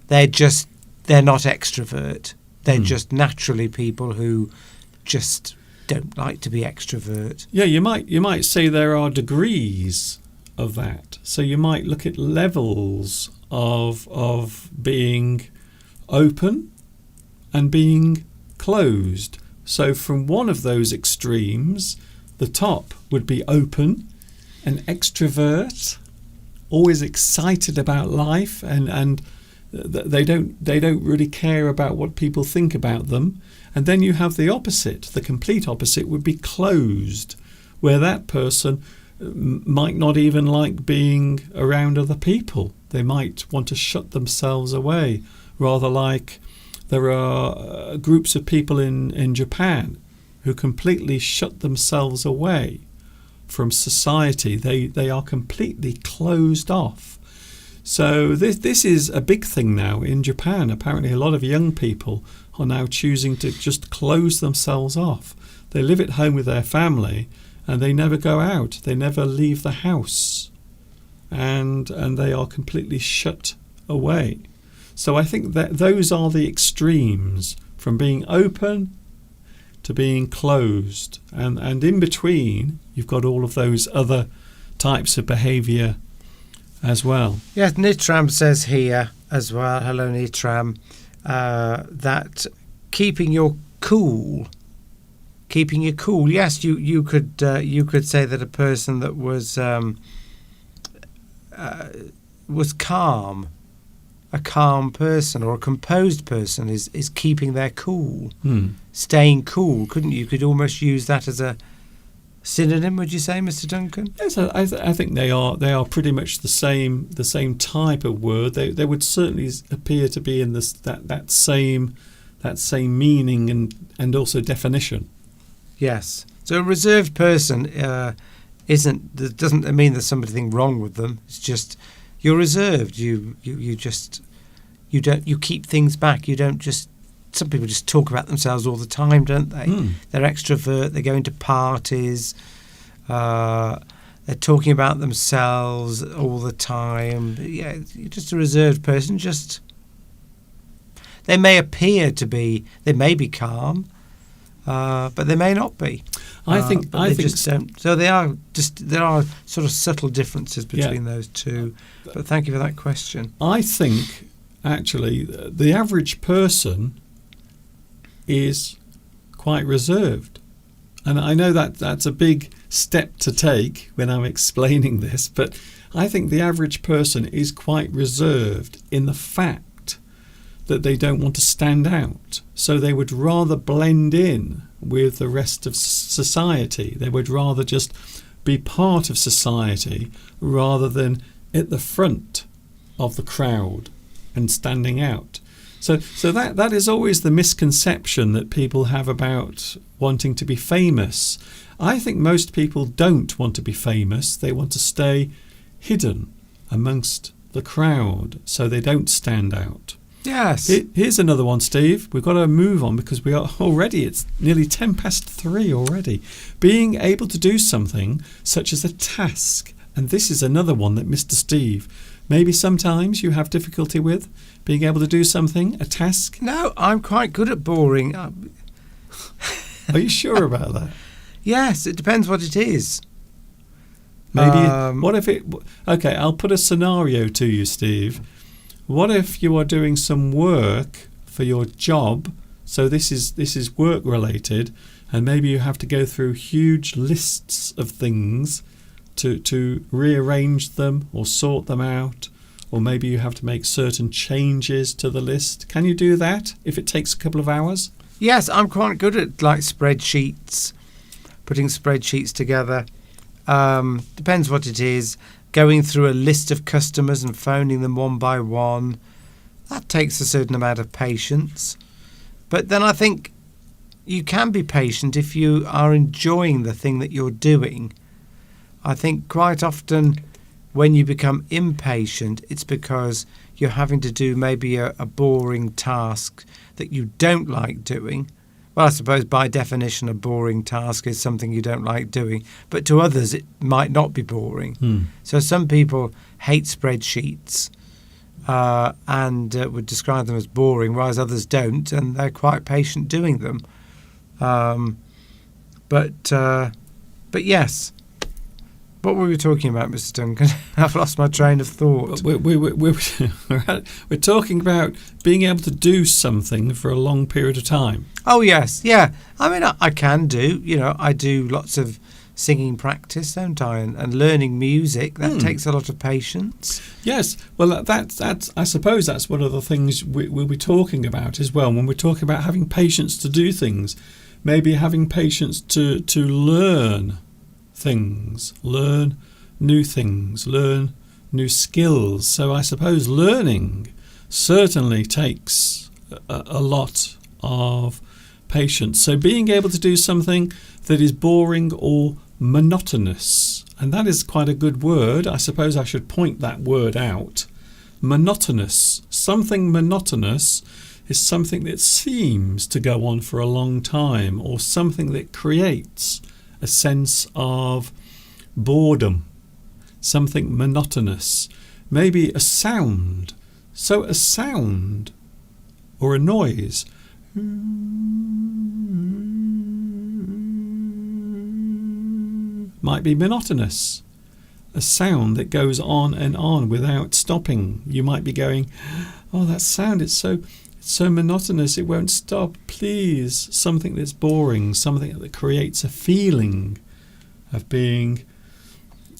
They're just they're not extrovert. They're just naturally people who just don't like to be extrovert. Yeah, you might say there are degrees of that. So you might look at levels of being open and being closed. So from one of those extremes, the top would be open, an extrovert, always excited about life, and they don't really care about what people think about them. And then you have the opposite. The complete opposite would be closed, where that person might not even like being around other people. They might want to shut themselves away, rather like there are groups of people in Japan who completely shut themselves away from society. They are completely closed off. So this is a big thing now in Japan. Apparently a lot of young people are now choosing to just close themselves off. They live at home with their family and they never go out. They never leave the house. And they are completely shut away. So I think that those are the extremes, from being open to being closed. And in between, you've got all of those other types of behaviour as well. Yes, Nitram says here as well, hello Nitram, that keeping your cool. Yes, you could say that a person that was calm, a calm person or a composed person is keeping their cool, staying cool. Couldn't you? Could almost use that as a synonym, would you say, Mr. Duncan? Yes, I think they are pretty much the same type of word. They would certainly appear to be in this that same meaning and also definition. Yes. So a reserved person doesn't mean there's something wrong with them. It's just you're reserved. You keep things back. You don't just. Some people just talk about themselves all the time, don't they? They're extrovert. They go into parties. They're talking about themselves all the time. Yeah, you're just a reserved person. Just they may appear to be. They may be calm, but they may not be. I think just don't. So there are sort of subtle differences between those two. But thank you for that question. I think actually the average person is quite reserved. And I know that that's a big step to take when I'm explaining this, but I think the average person is quite reserved in the fact that they don't want to stand out. So they would rather blend in with the rest of society. They would rather just be part of society rather than at the front of the crowd and standing out. So that is always the misconception that people have about wanting to be famous. I think most people don't want to be famous. They want to stay hidden amongst the crowd so they don't stand out. Yes. Here's another one, Steve. We've got to move on because it's nearly 3:10 already. Being able to do something such as a task. And this is another one that Mr. Steve, maybe sometimes you have difficulty with, being able to do something, a task. No, I'm quite good at boring. Are you sure about that? Yes, it depends what it is. Maybe. What if it... Okay, I'll put a scenario to you, Steve. What if you are doing some work for your job? So this is work related, and maybe you have to go through huge lists of things to rearrange them or sort them out, or maybe you have to make certain changes to the list. Can you do that if it takes a couple of hours? Yes, I'm quite good at spreadsheets, putting spreadsheets together. Depends what it is. Going through a list of customers and phoning them one by one. That takes a certain amount of patience. But then I think you can be patient if you are enjoying the thing that you're doing. I think quite often when you become impatient, it's because you're having to do maybe a boring task that you don't like doing. Well, I suppose by definition a boring task is something you don't like doing, but to others it might not be boring. So some people hate spreadsheets. and would describe them as boring, whereas others don't, and they're quite patient doing them. But yes. What were we talking about, Mr. Duncan? I've lost my train of thought. We're talking about being able to do something for a long period of time. Oh, yes. Yeah. I mean, I can do. I do lots of singing practice, don't I? And learning music. That takes a lot of patience. Yes. Well, that's. I suppose that's one of the things we'll be talking about as well when we're talking about having patience to do things. Maybe having patience to learn things, learn new things, learn new skills. So I suppose learning certainly takes a lot of patience. So being able to do something that is boring or monotonous, and that is quite a good word. I suppose I should point that word out. Monotonous. Something monotonous is something that seems to go on for a long time, or something that creates a sense of boredom, something monotonous, maybe a sound. So a sound or a noise might be monotonous. A sound that goes on and on without stopping. You might be going, oh, that sound, it's so monotonous, it won't stop, please. Something that's boring, something that creates a feeling of being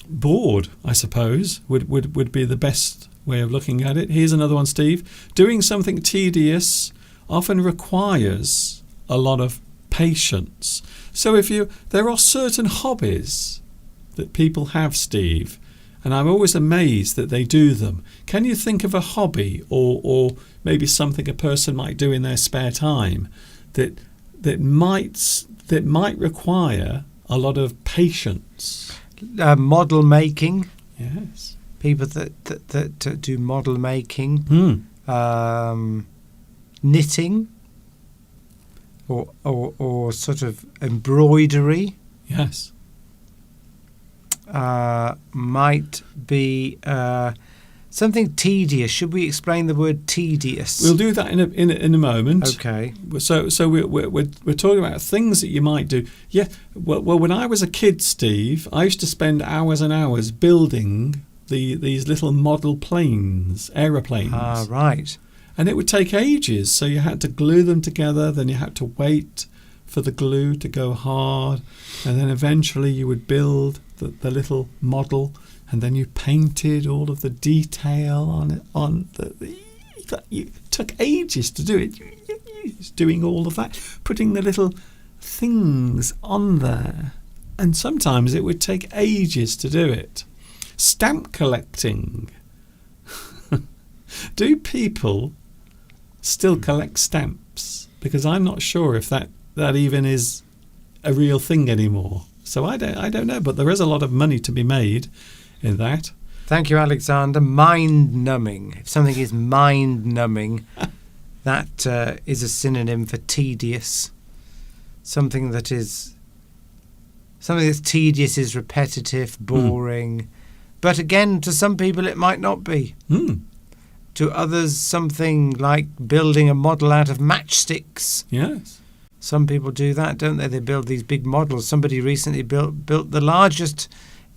bored, I suppose, would be the best way of looking at it. Here's another one, Steve. Doing something tedious often requires a lot of patience. So there are certain hobbies that people have, Steve, and I'm always amazed that they do them. Can you think of a hobby or maybe something a person might do in their spare time that might require a lot of patience? Model making. Yes. People that do model making. Knitting. Or sort of embroidery. Yes. Might be something tedious. Should we explain the word tedious? We'll do that in a moment. Okay. So we're talking about things that you might do. Yeah. Well, when I was a kid, Steve, I used to spend hours and hours building these little model planes, aeroplanes. Ah, right. And it would take ages. So you had to glue them together. Then you had to wait for the glue to go hard, and then eventually you would build the little model, and then you painted all of the detail on it. It took ages to do it. You doing all of that, putting the little things on there, and sometimes it would take ages to do it. Stamp collecting. Do people still collect stamps? Because I'm not sure if that even is a real thing anymore. So I don't know, but there is a lot of money to be made in that. Thank you, Alexander. Mind-numbing. If something is mind-numbing, that is a synonym for tedious. Something that's tedious is repetitive, boring. But again, to some people it might not be. To others, something like building a model out of matchsticks. Yes. Some people do that, don't they? They build these big models. Somebody recently built the largest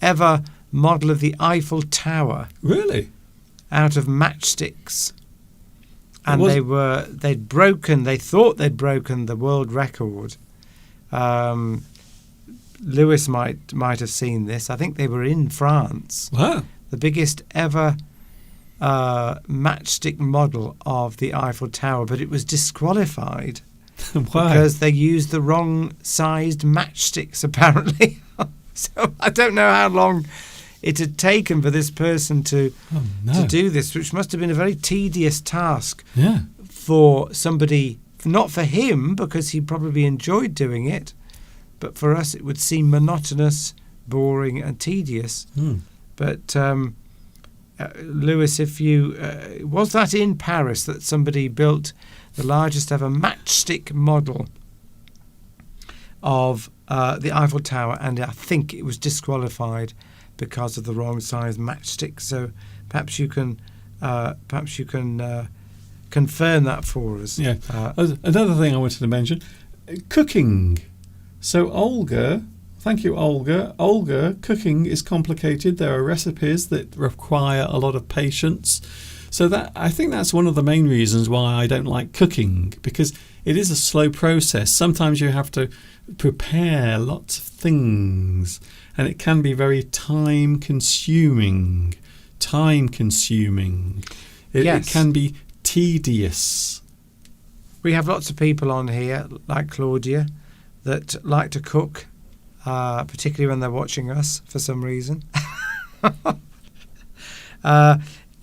ever model of the Eiffel Tower. Really? Out of matchsticks. And they thought they'd broken the world record. Lewis might have seen this. I think they were in France. Wow. The biggest ever matchstick model of the Eiffel Tower, but it was disqualified. Why? Because they used the wrong sized matchsticks, apparently. So I don't know how long it had taken for this person to do this, which must have been a very tedious task for somebody, not for him, because he probably enjoyed doing it, but for us it would seem monotonous, boring and tedious. But Lewis, if you was that in Paris that somebody built the largest ever matchstick model of the Eiffel Tower, and I think it was disqualified because of the wrong size matchstick. So perhaps you can Perhaps you can confirm that for us. Yeah. Another thing I wanted to mention, cooking. So Olga, thank you, Olga. Olga, cooking is complicated. There are recipes that require a lot of patience. So that I think that's one of the main reasons why I don't like cooking, because it is a slow process. Sometimes you have to prepare lots of things, and it can be very time consuming. It can be tedious. We have lots of people on here, like Claudia, that like to cook, particularly when they're watching us for some reason.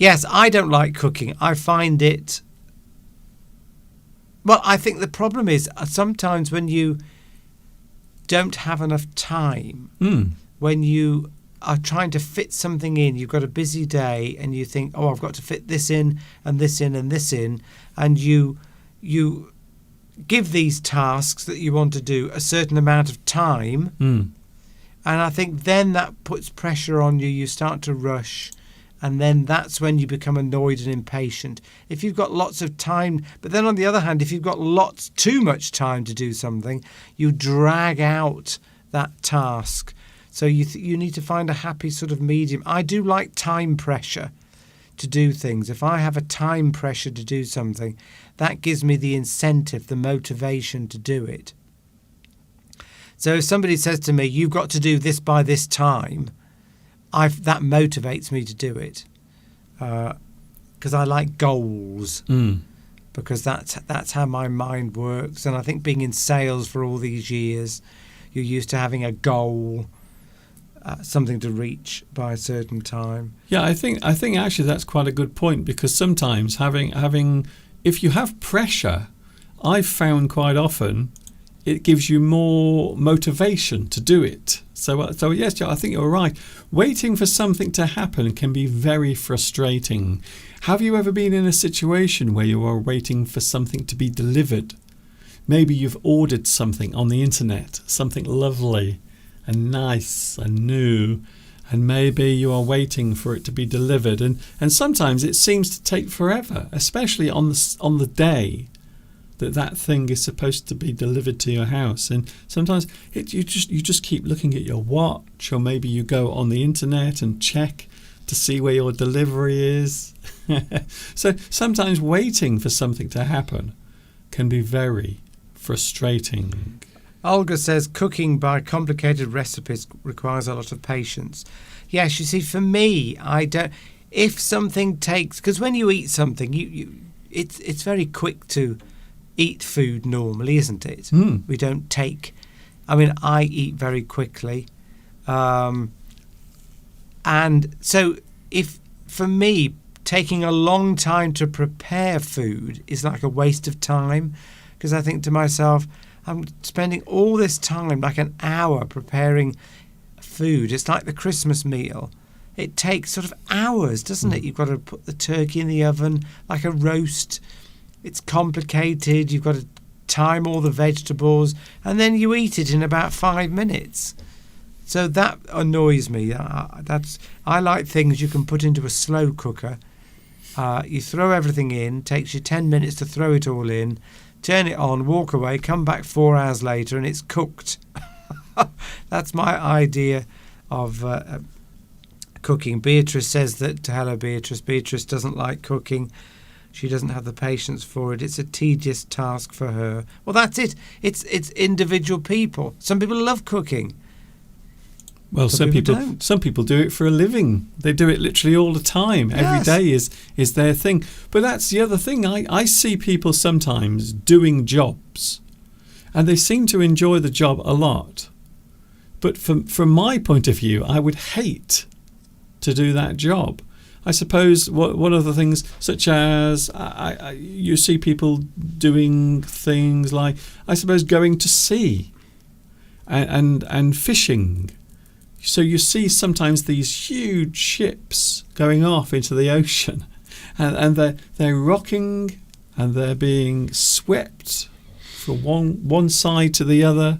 Yes, I don't like cooking. I find it... Well, I think the problem is sometimes when you don't have enough time, when you are trying to fit something in, you've got a busy day and you think, oh, I've got to fit this in and this in and this in, and you give these tasks that you want to do a certain amount of time, and I think then that puts pressure on you. You start to rush, and then that's when you become annoyed and impatient. If you've got lots of time, but then on the other hand, if you've got too much time to do something, you drag out that task. So you need to find a happy sort of medium. I do like time pressure to do things. If I have a time pressure to do something, that gives me the incentive, the motivation to do it. So if somebody says to me, you've got to do this by this time, that motivates me to do it, because I like goals, because that's how my mind works. And I think being in sales for all these years, you're used to having a goal, something to reach by a certain time. Yeah, I think actually that's quite a good point, because sometimes having if you have pressure, I've found quite often it gives you more motivation to do it. So yes, I think you're right. Waiting for something to happen can be very frustrating. Have you ever been in a situation where you are waiting for something to be delivered? Maybe you've ordered something on the internet, something lovely and nice and new, and maybe you are waiting for it to be delivered, and sometimes it seems to take forever, especially on the day that thing is supposed to be delivered to your house. And sometimes you just keep looking at your watch, or maybe you go on the internet and check to see where your delivery is. So sometimes waiting for something to happen can be very frustrating. Olga says cooking by complicated recipes requires a lot of patience. Yes, you see, for me, I don't. If something takes, because when you eat something, it's very quick to eat food normally, isn't it? We don't take. I mean, I eat very quickly, and so if for me taking a long time to prepare food is like a waste of time, because I think to myself, I'm spending all this time, like an hour, preparing food. It's like the Christmas meal. It takes sort of hours, doesn't it? You've got to put the turkey in the oven, like a roast. It's complicated. You've got to time all the vegetables, and then you eat it in about 5 minutes. So that annoys me. I like things you can put into a slow cooker. You throw everything in, takes you 10 minutes to throw it all in, turn it on, walk away, come back 4 hours later, and it's cooked. That's my idea of cooking. Beatrice says that, hello Beatrice. Beatrice doesn't like cooking. She doesn't have the patience for it. It's a tedious task for her. Well, that's it. It's individual people. Some people love cooking. Well, some people do it for a living. They do it literally all the time. Yes. Every day is their thing. But that's the other thing. I see people sometimes doing jobs, and they seem to enjoy the job a lot. But from my point of view, I would hate to do that job. I suppose one of the things, such as you see people doing things like, I suppose, going to sea and fishing. So you see sometimes these huge ships going off into the ocean, and they're rocking and they're being swept from one side to the other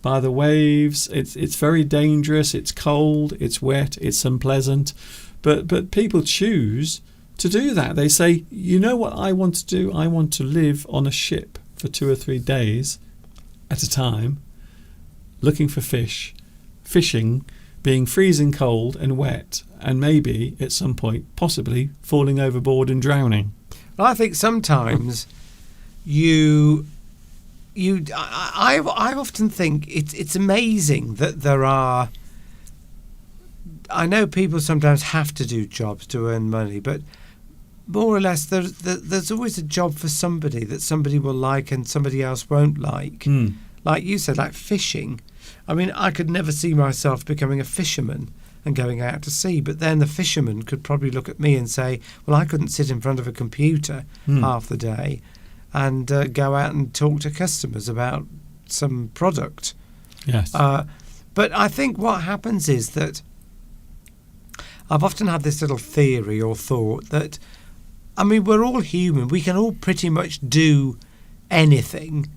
by the waves. It's very dangerous. It's cold. It's wet. It's unpleasant. But people choose to do that. They say, you know what I want to do? I want to live on a ship for 2 or 3 days at a time, looking for fish, fishing, being freezing cold and wet, and maybe at some point possibly falling overboard and drowning. Well, I think sometimes I often think it's amazing that there are. I know people sometimes have to do jobs to earn money, but more or less there's always a job for somebody that somebody will like and somebody else won't like. Like you said, like fishing. I mean, I could never see myself becoming a fisherman and going out to sea, but then the fisherman could probably look at me and say, well, I couldn't sit in front of a computer half the day and go out and talk to customers about some product. Yes. But I think what happens is that I've often had this little theory or thought that, I mean, we're all human. We can all pretty much do anything.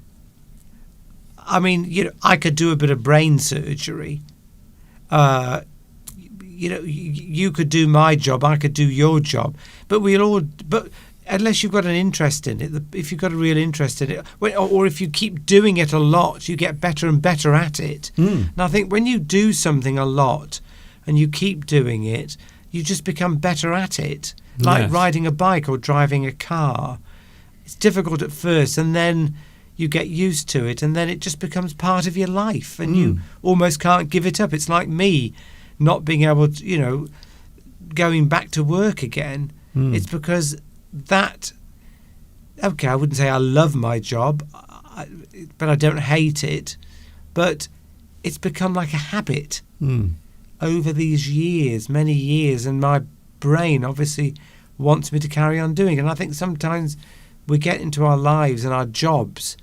I mean, you know, I could do a bit of brain surgery. You know, you could do my job, I could do your job. But unless you've got an interest in it, if you've got a real interest in it, or if you keep doing it a lot, you get better and better at it. And I think when you do something a lot and you keep doing it, you just become better at it. Like riding a bike or driving a car. It's difficult at first, and then you get used to it, and then it just becomes part of your life, and you almost can't give it up. It's like me not being able to, you know, going back to work again. It's because that, okay, I wouldn't say I love my job, but I don't hate it, but it's become like a habit over these years, many years, and my brain obviously wants me to carry on doing it. And I think sometimes we get into our lives and our jobs,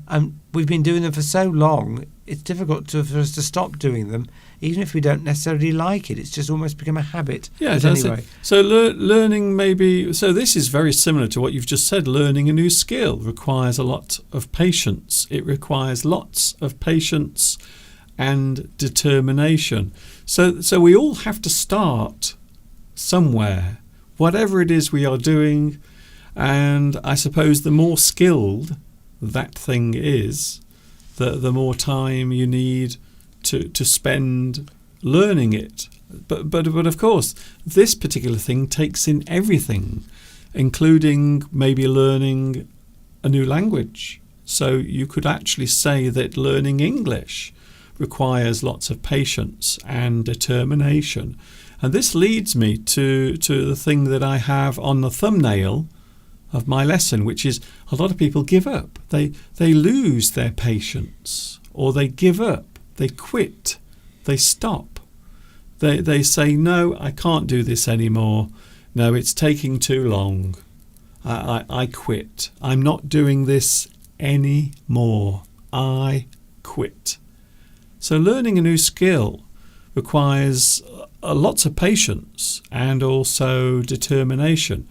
and we've been doing them for so long, it's difficult for us to stop doing them, even if we don't necessarily like it. It's just almost become a habit. Yeah, but anyway. So learning maybe... So this is very similar to what you've just said. Learning a new skill requires a lot of patience. It requires lots of patience and determination. So we all have to start somewhere, whatever it is we are doing. And I suppose the more skilled that thing is, the more time you need to spend learning it. But of course, this particular thing takes in everything, including maybe learning a new language. So you could actually say that learning English requires lots of patience and determination. And this leads me to the thing that I have on the thumbnail of my lesson, which is a lot of people give up. They lose their patience, or they give up, they quit, they stop. They say, no, I can't do this anymore. No, it's taking too long. I quit. I'm not doing this anymore. I quit. So learning a new skill requires lots of patience and also determination.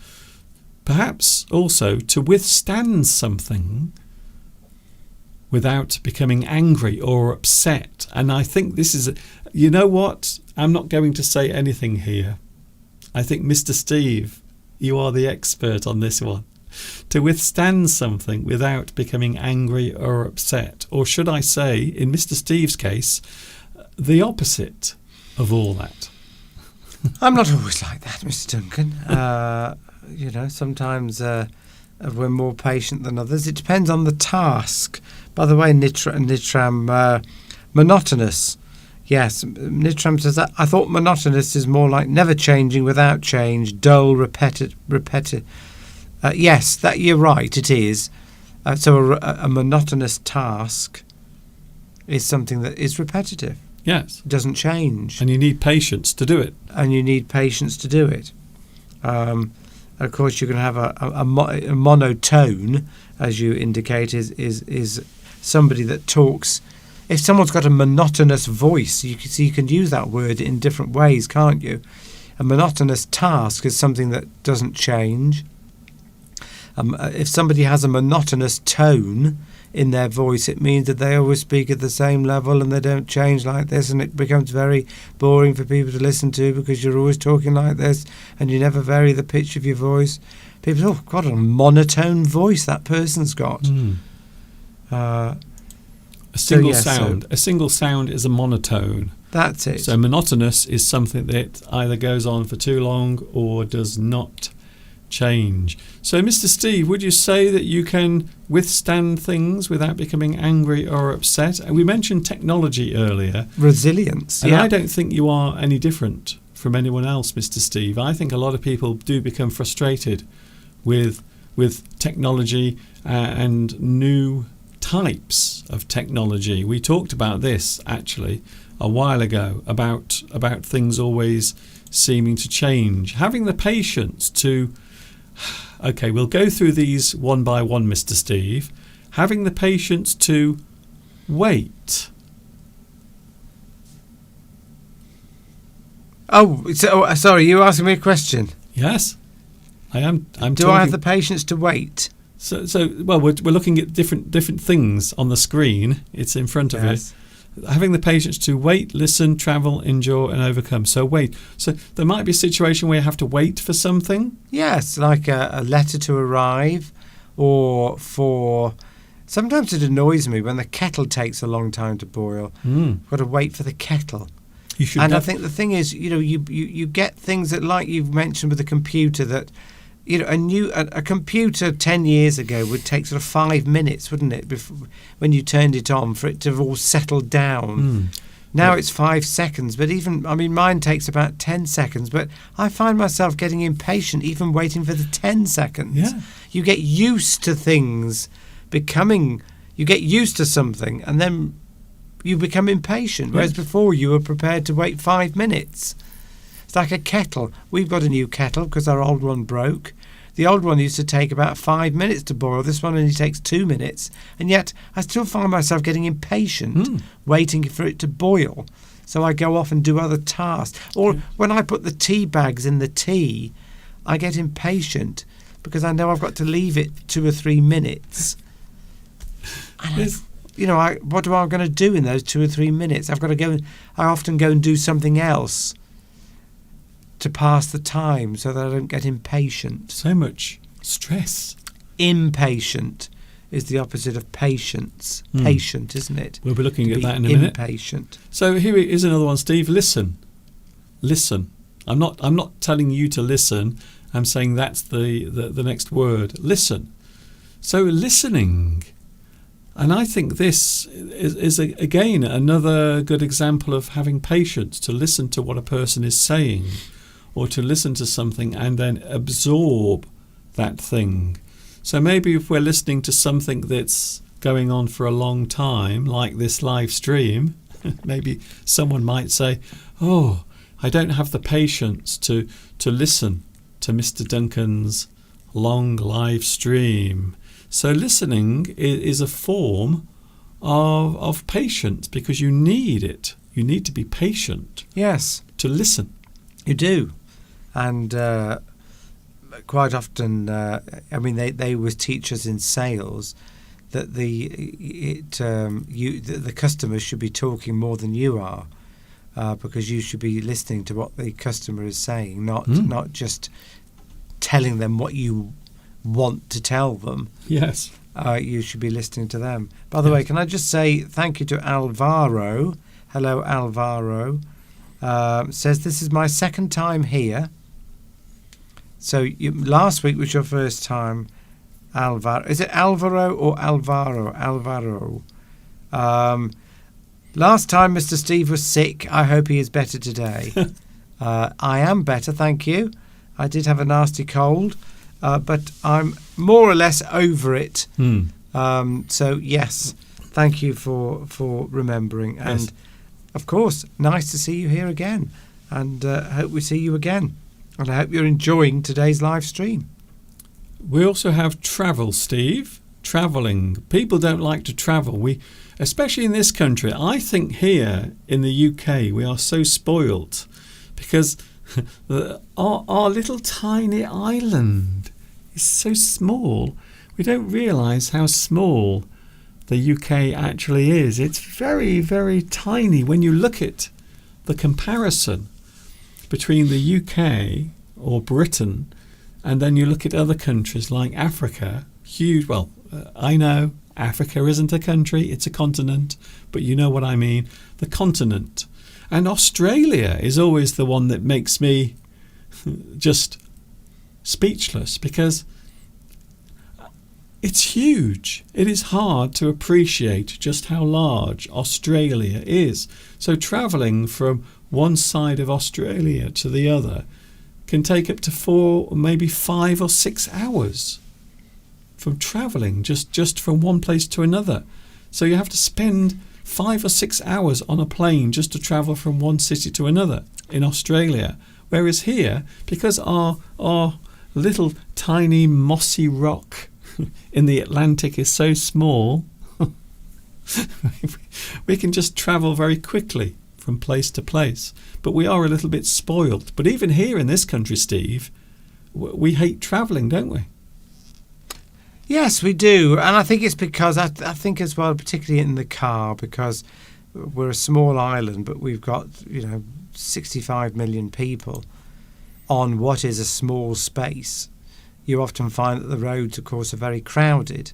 Perhaps also to withstand something without becoming angry or upset. And I think this is, you know what? I'm not going to say anything here. I think, Mr. Steve, you are the expert on this one. To withstand something without becoming angry or upset. Or should I say, in Mr. Steve's case, the opposite of all that. I'm not always like that, Mr. Duncan. You know, sometimes we're more patient than others. It depends on the task. By the way, Nitram, monotonous. Yes, Nitram says that. I thought monotonous is more like never changing without change, dull, repetitive. Yes, that you're right, it is. So a monotonous task is something that is repetitive. Yes. It doesn't change. And you need patience to do it. Of course, you can have a monotone, as you indicate, is somebody that talks. If someone's got a monotonous voice, you can use that word in different ways, can't you? A monotonous task is something that doesn't change. If somebody has a monotonous tone, in their voice, it means that they always speak at the same level and they don't change like this, and it becomes very boring for people to listen to because you're always talking like this and you never vary the pitch of your voice. People say, oh, what a monotone voice that person's got. A single yes, sound. A single sound is a monotone. That's it. So monotonous is something that either goes on for too long or does not change. So, Mr. Steve, would you say that you can withstand things without becoming angry or upset? And we mentioned technology earlier. Resilience. And yeah. I don't think you are any different from anyone else, Mr. Steve. I think a lot of people do become frustrated with technology and new types of technology. We talked about this actually a while ago about things always seeming to change. Having the patience to, okay, we'll go through these one by one, Mr. Steve. Having the patience to wait. Oh, sorry, you asking me a question. Yes, I am. Do I have the patience to wait? So well, we're looking at different things on the screen. It's in front of Yes. you. Having the patience to wait, listen, travel, endure, and overcome. So wait. So there might be a situation where you have to wait for something. Yes, like a letter to arrive, or for... Sometimes it annoys me when the kettle takes a long time to boil. I've got to wait for the kettle. You should. And I think the thing is, you get things that, like you've mentioned with the computer, that a computer 10 years ago would take sort of 5 minutes, wouldn't it, before, when you turned it on, for it to have all settled down. Now it's 5 seconds, but mine takes about 10 seconds, but I find myself getting impatient even waiting for the 10 seconds. Yeah. You get used to things you get used to something and then you become impatient, whereas before you were prepared to wait 5 minutes. It's like a kettle. We've got a new kettle because our old one broke. The old one used to take about 5 minutes to boil. This one only takes 2 minutes. And yet I still find myself getting impatient waiting for it to boil. So I go off and do other tasks. Or when I put the tea bags in the tea, I get impatient because I know I've got to leave it 2 or 3 minutes. And what am I going to do in those 2 or 3 minutes? I've got to go. I often go and do something else to pass the time so that I don't get impatient. So much stress. Impatient is the opposite of patience. Patient, isn't it? We'll be looking at that in a minute. Impatient. So here is another one, Steve. Listen. I'm not telling you to listen. I'm saying that's the next word. Listen. So listening. And I think this is again another good example of having patience to listen to what a person is saying, or to listen to something and then absorb that thing. So maybe if we're listening to something that's going on for a long time, like this live stream, maybe someone might say, oh, I don't have the patience to listen to Mr. Duncan's long live stream. So listening is a form of patience, because you need it. You need to be patient. Yes. To listen. You do. And quite often, they always teach us in sales that the customers should be talking more than you are, because you should be listening to what the customer is saying, not just telling them what you want to tell them. Yes. You should be listening to them. By the way, can I just say thank you to Alvaro. Hello, Alvaro. Says, this is my second time here. So last week was your first time, Alvaro. Is it Alvaro or Alvaro? Alvaro. Last time Mr. Steve was sick. I hope he is better today. I am better, thank you. I did have a nasty cold, but I'm more or less over it. So yes, thank you for remembering. Yes. And of course, nice to see you here again. And hope we see you again. And I hope you're enjoying today's live stream. We also have travel, Steve. Travelling. People don't like to travel. Especially in this country. I think here in the UK we are so spoilt because our little tiny island is so small. We don't realise how small the UK actually is. It's very, very tiny when you look at the comparison between the UK or Britain, and then you look at other countries like Africa. Huge. Well, I know Africa isn't a country, it's a continent, but you know what I mean. The continent. And Australia is always the one that makes me just speechless, because it's huge. It is hard to appreciate just how large Australia is. So travelling from one side of Australia to the other can take up to 4, maybe 5 or 6 hours from travelling just from one place to another. So you have to spend 5 or 6 hours on a plane just to travel from one city to another in Australia. Whereas here, because our little tiny mossy rock in the Atlantic is so small, we can just travel very quickly from place to place. But we are a little bit spoiled. But even here in this country, Steve, we hate travelling, don't we? Yes, we do. And I think it's because, I think as well, particularly in the car, because we're a small island, but we've got, 65 million people on what is a small space. You often find that the roads, of course, are very crowded.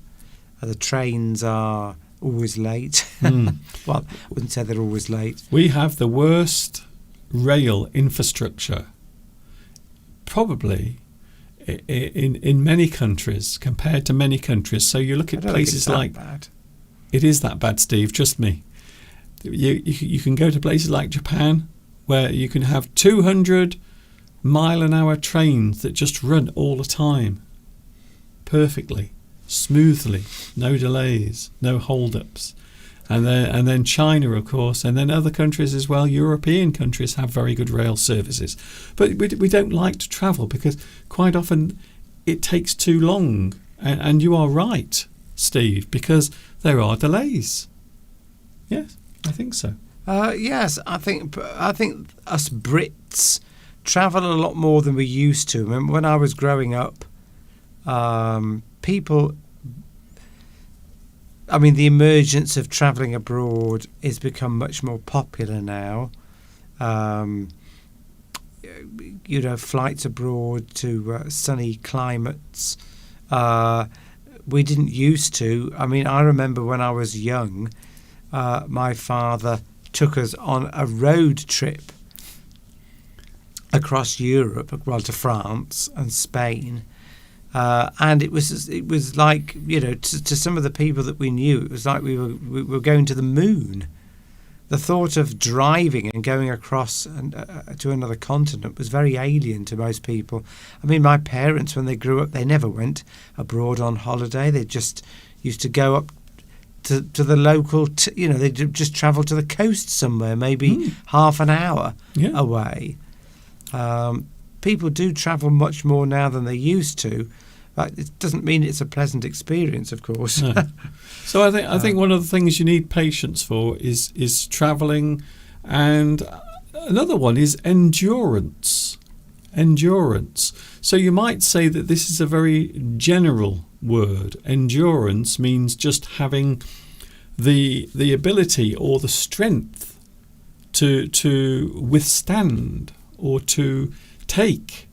The trains are always late. Well, I wouldn't say they're always late. We have the worst rail infrastructure, probably, in many countries, compared to many countries. So you look at places like... bad. It is that bad, Steve, trust me. You can go to places like Japan, where you can have 200 mile-an-hour trains that just run all the time, perfectly, smoothly, no delays, no hold-ups. And then China, of course, and then other countries as well. European countries have very good rail services. But we don't like to travel because quite often it takes too long. And you are right, Steve, because there are delays. Yes, I think so. Yes, I think us Brits travel a lot more than we used to. I mean, when I was growing up, people... I mean, the emergence of travelling abroad has become much more popular now. Flights abroad to sunny climates. We didn't used to. I mean, I remember when I was young, my father took us on a road trip across Europe, well, to France and Spain. And it was like, to some of the people that we knew, it was like we were going to the moon. The thought of driving and going across to another continent was very alien to most people. I mean, my parents, when they grew up, they never went abroad on holiday. They just used to go up to the local, they just travel to the coast somewhere, maybe half an hour away. People do travel much more now than they used to. But it doesn't mean it's a pleasant experience, of course. No. So I think one of the things you need patience for is travelling, and another one is endurance. Endurance. So you might say that this is a very general word. Endurance means just having the ability or the strength to withstand or to take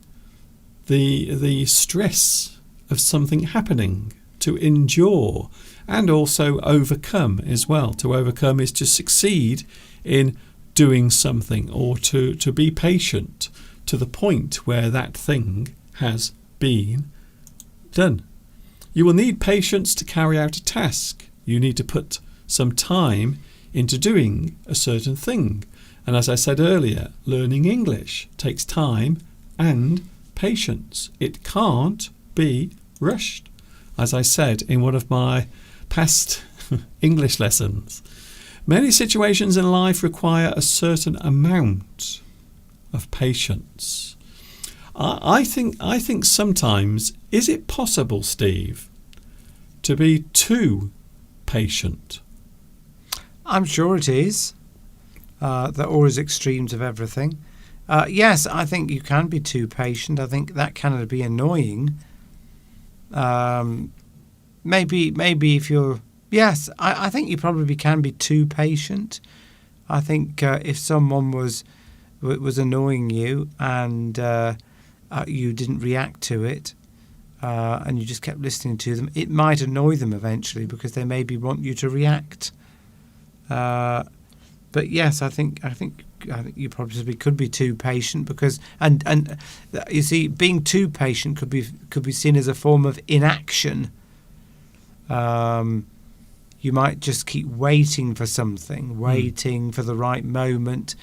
the stress of something happening, to endure, and also overcome as well. To overcome is to succeed in doing something, or to be patient to the point where that thing has been done. You will need patience to carry out a task. You need to put some time into doing a certain thing. And as I said earlier, learning English takes time and patience. It can't be rushed. As I said in one of my past English lessons, many situations in life require a certain amount of patience. I think sometimes, is it possible, Steve, to be too patient? I'm sure it is. There are always extremes of everything. Yes, I think you can be too patient. I think that can be annoying. Maybe if you're Yes, I think you probably can be too patient. I think if someone was annoying you and you didn't react to it, and you just kept listening to them, it might annoy them eventually because they maybe want you to react. But yes, I think you probably could be too patient because and you see, being too patient could be seen as a form of inaction. You might just keep waiting for something, waiting for the right moment,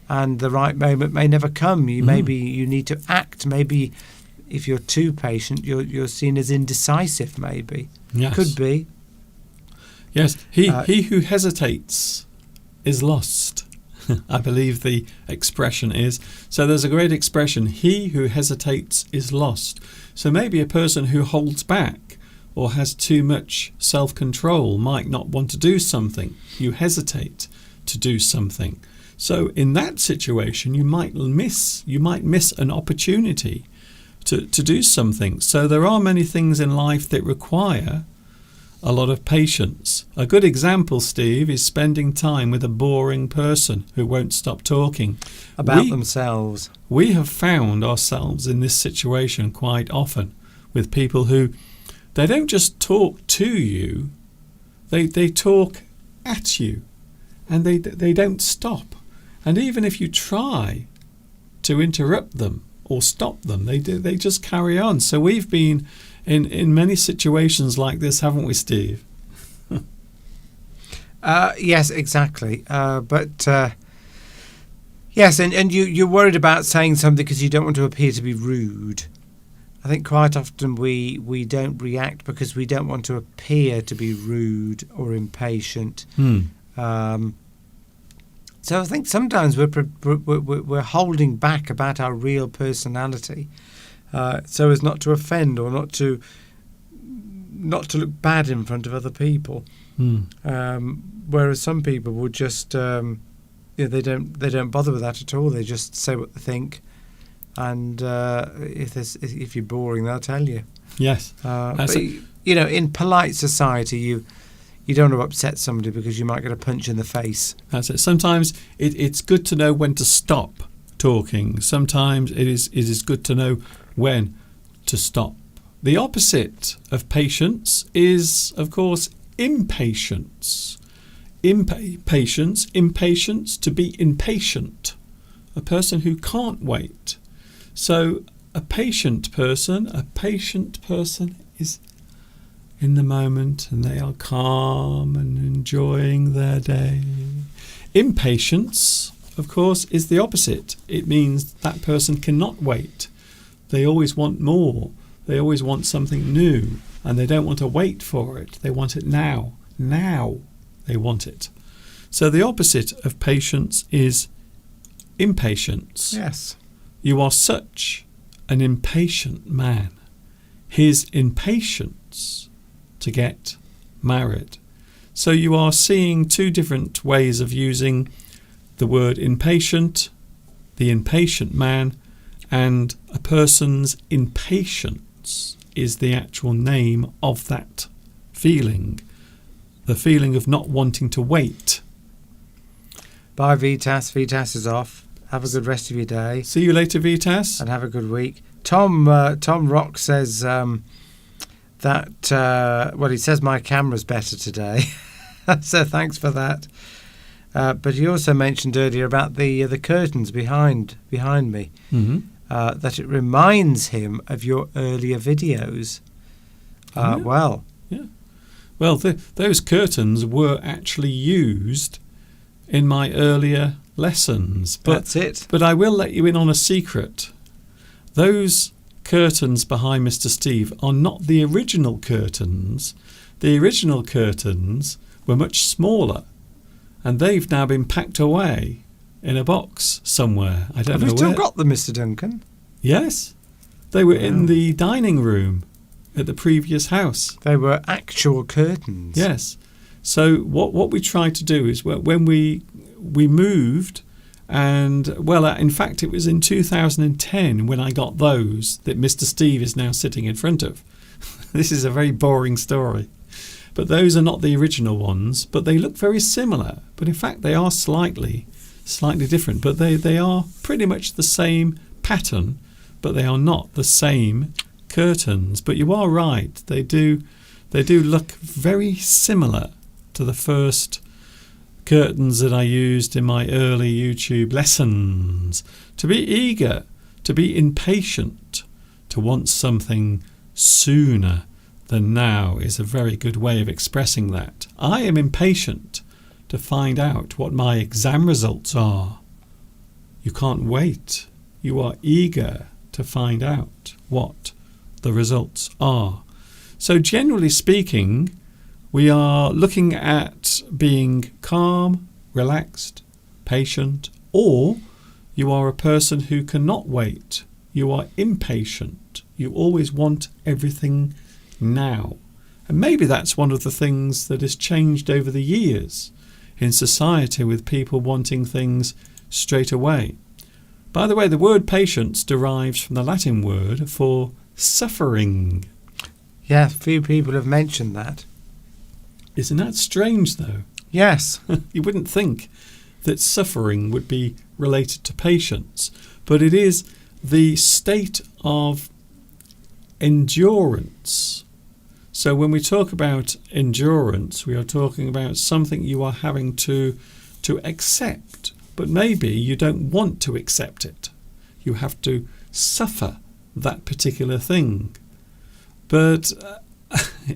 and the right moment may never come. Maybe you need to act. Maybe if you're too patient, you're seen as indecisive. Maybe could be. Yes, he who hesitates is lost. I believe the expression is. So there's a great expression: he who hesitates is lost. So maybe a person who holds back or has too much self-control might not want to do something. You hesitate to do something. So in that situation, you might miss an opportunity to do something. So there are many things in life that require a lot of patience. A good example, Steve, is spending time with a boring person who won't stop talking about themselves. We have found ourselves in this situation quite often with people who they don't just talk to you, they talk at you, and they don't stop. And even if you try to interrupt them or stop them, they just carry on. So we've been in many situations like this, haven't we, Steve? Yes, exactly. Yes, and you're worried about saying something because you don't want to appear to be rude. I think quite often we don't react because we don't want to appear to be rude or impatient. So I think sometimes we're holding back about our real personality, so as not to offend or not to look bad in front of other people. Whereas some people would just they don't bother with that at all. They just say what they think. And if you're boring, they'll tell you. Yes. But, in polite society, you don't want to upset somebody because you might get a punch in the face. That's it. Sometimes it's good to know when to stop talking. Sometimes it is good to know when to stop. The opposite of patience is, of course, impatience. Impatience, to be impatient. A person who can't wait. So a patient person is in the moment and they are calm and enjoying their day. Impatience, of course, is the opposite. It means that person cannot wait. They always want more. They always want something new, and they don't want to wait for it. They want it now. Now they want it. So the opposite of patience is impatience. Yes. You are such an impatient man. His impatience to get married. So you are seeing two different ways of using the word impatient, the impatient man, and a person's impatience is the actual name of that feeling. The feeling of not wanting to wait. Bye, Vitas. Vitas is off. Have a good rest of your day. See you later, Vitas. And have a good week. Tom Rock says that, he says my camera's better today. So thanks for that. But he also mentioned earlier about the curtains behind me. Mm-hmm. That it reminds him of your earlier videos. Yeah. Well. Yeah. Well, those curtains were actually used in my earlier lessons. But, that's it. But I will let you in on a secret. Those curtains behind Mr. Steve are not the original curtains. The original curtains were much smaller, and they've now been packed away in a box somewhere. I don't know where. Have you still got them, Mr. Duncan? Yes. They were in the dining room at the previous house. They were actual curtains. Yes. So what we tried to do is when we moved, and in fact it was in 2010 when I got those that Mr. Steve is now sitting in front of. This is a very boring story. but those are not the original ones, but they look very similar. But in fact, they are slightly different, but they are pretty much the same pattern, but they are not the same curtains. But you are right, they do look very similar to the first curtains that I used in my early YouTube lessons. To be eager, to be impatient, to want something sooner than now is a very good way of expressing that. I am impatient to find out what my exam results are. You can't wait. You are eager to find out what the results are. So generally speaking, we are looking at being calm, relaxed, patient, or you are a person who cannot wait. You are impatient. You always want everything now. And maybe that's one of the things that has changed over the years in society, with people wanting things straight away. By the way, the word patience derives from the Latin word for suffering. Yeah, few people have mentioned that. Isn't that strange, though? Yes. You wouldn't think that suffering would be related to patience, but it is the state of endurance. So when we talk about endurance, we are talking about something you are having to accept, but maybe you don't want to accept it. You have to suffer that particular thing. But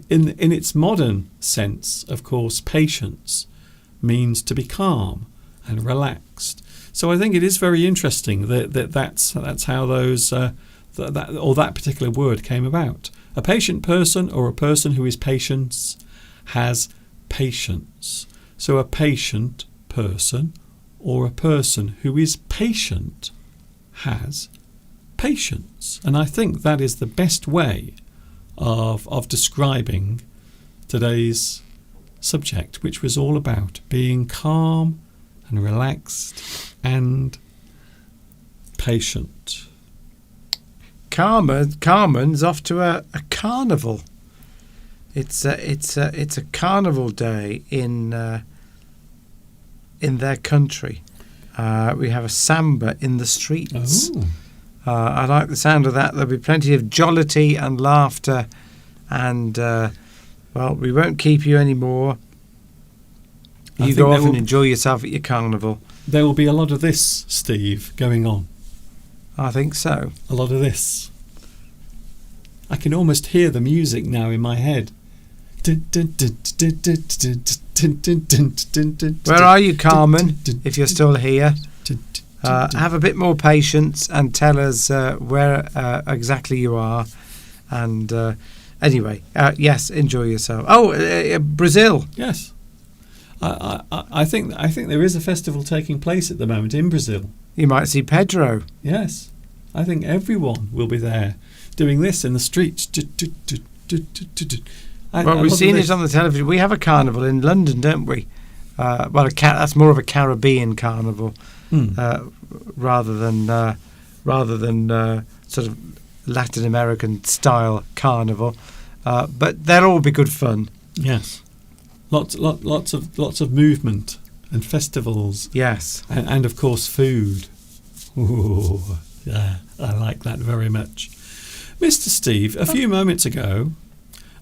in its modern sense, of course, patience means to be calm and relaxed. So I think it is very interesting that's how those that particular word came about. A patient person, or a person who is patient, has patience. So a patient person, or a person who is patient, has patience. And I think that is the best way of describing today's subject, which was all about being calm and relaxed and patient. Carmen's off to a carnival. It's a carnival day in their country. We have a samba in the streets. Oh. I like the sound of that. There'll be plenty of jollity and laughter, and well, we won't keep you anymore. You go off and enjoy yourself at your carnival. There will be a lot of this, Steve, going on. I think so. A lot of this. I can almost hear the music now in my head. Where are you, Carmen? If you're still here, have a bit more patience and tell us where exactly you are. And anyway, yes, enjoy yourself. Oh, Brazil. Yes. I think there is a festival taking place at the moment in Brazil. You might see Pedro. Yes. I think everyone will be there doing this in the streets. Well, we've seen it on the television. We have a carnival in London, don't we? Well, that's more of a Caribbean carnival rather than sort of Latin American style carnival. But they'll all be good fun. Yes. Lots of movement and festivals. Yes. And of course food. Ooh, yeah, I like that very much. Mr. Steve, a few moments ago,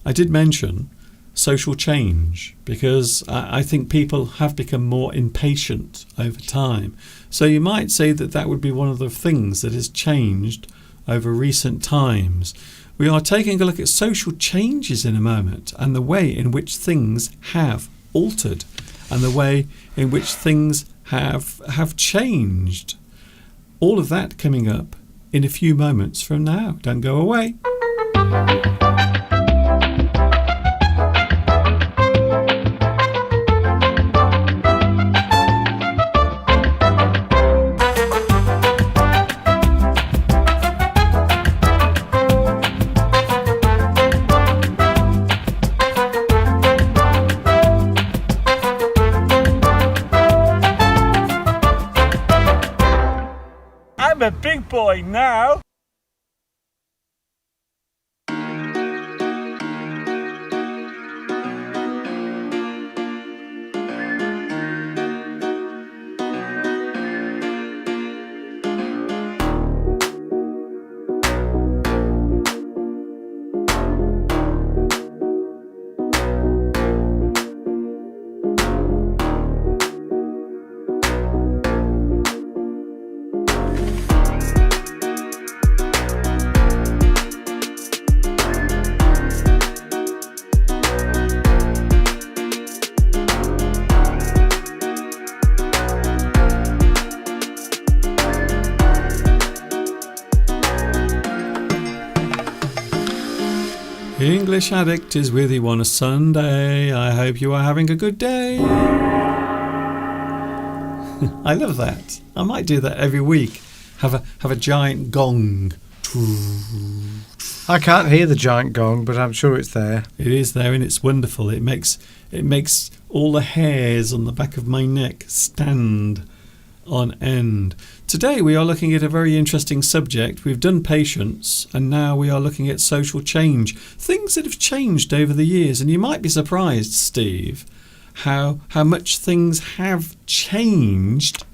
I did mention social change, because I think people have become more impatient over time. So you might say that would be one of the things that has changed over recent times. We are taking a look at social changes in a moment, and the way in which things have altered, and the way in which things have changed. All of that coming up in a few moments from now. Don't go away. I'm a big boy now. English Addict is with you on a Sunday. I hope you are having a good day. I love that. I might do that every week. Have a giant gong. I can't hear the giant gong, but I'm sure it's there. It is there, and it's wonderful. It makes all the hairs on the back of my neck stand on end. Today we are looking at a very interesting subject. We've done patience, and now we are looking at social change. Things that have changed over the years, and you might be surprised, Steve, how much things have changed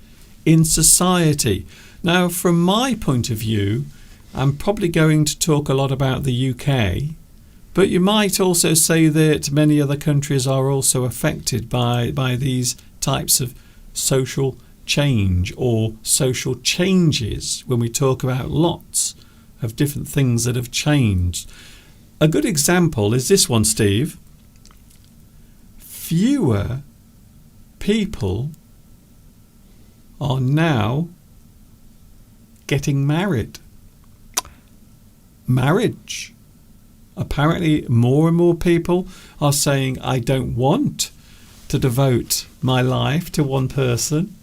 in society. Now, from my point of view, I'm probably going to talk a lot about the UK, but you might also say that many other countries are also affected by these types of social change or social changes when we talk about lots of different things that have changed. A good example is this one, Steve. Fewer people are now getting married. Marriage. Apparently more and more people are saying, I don't want to devote my life to one person.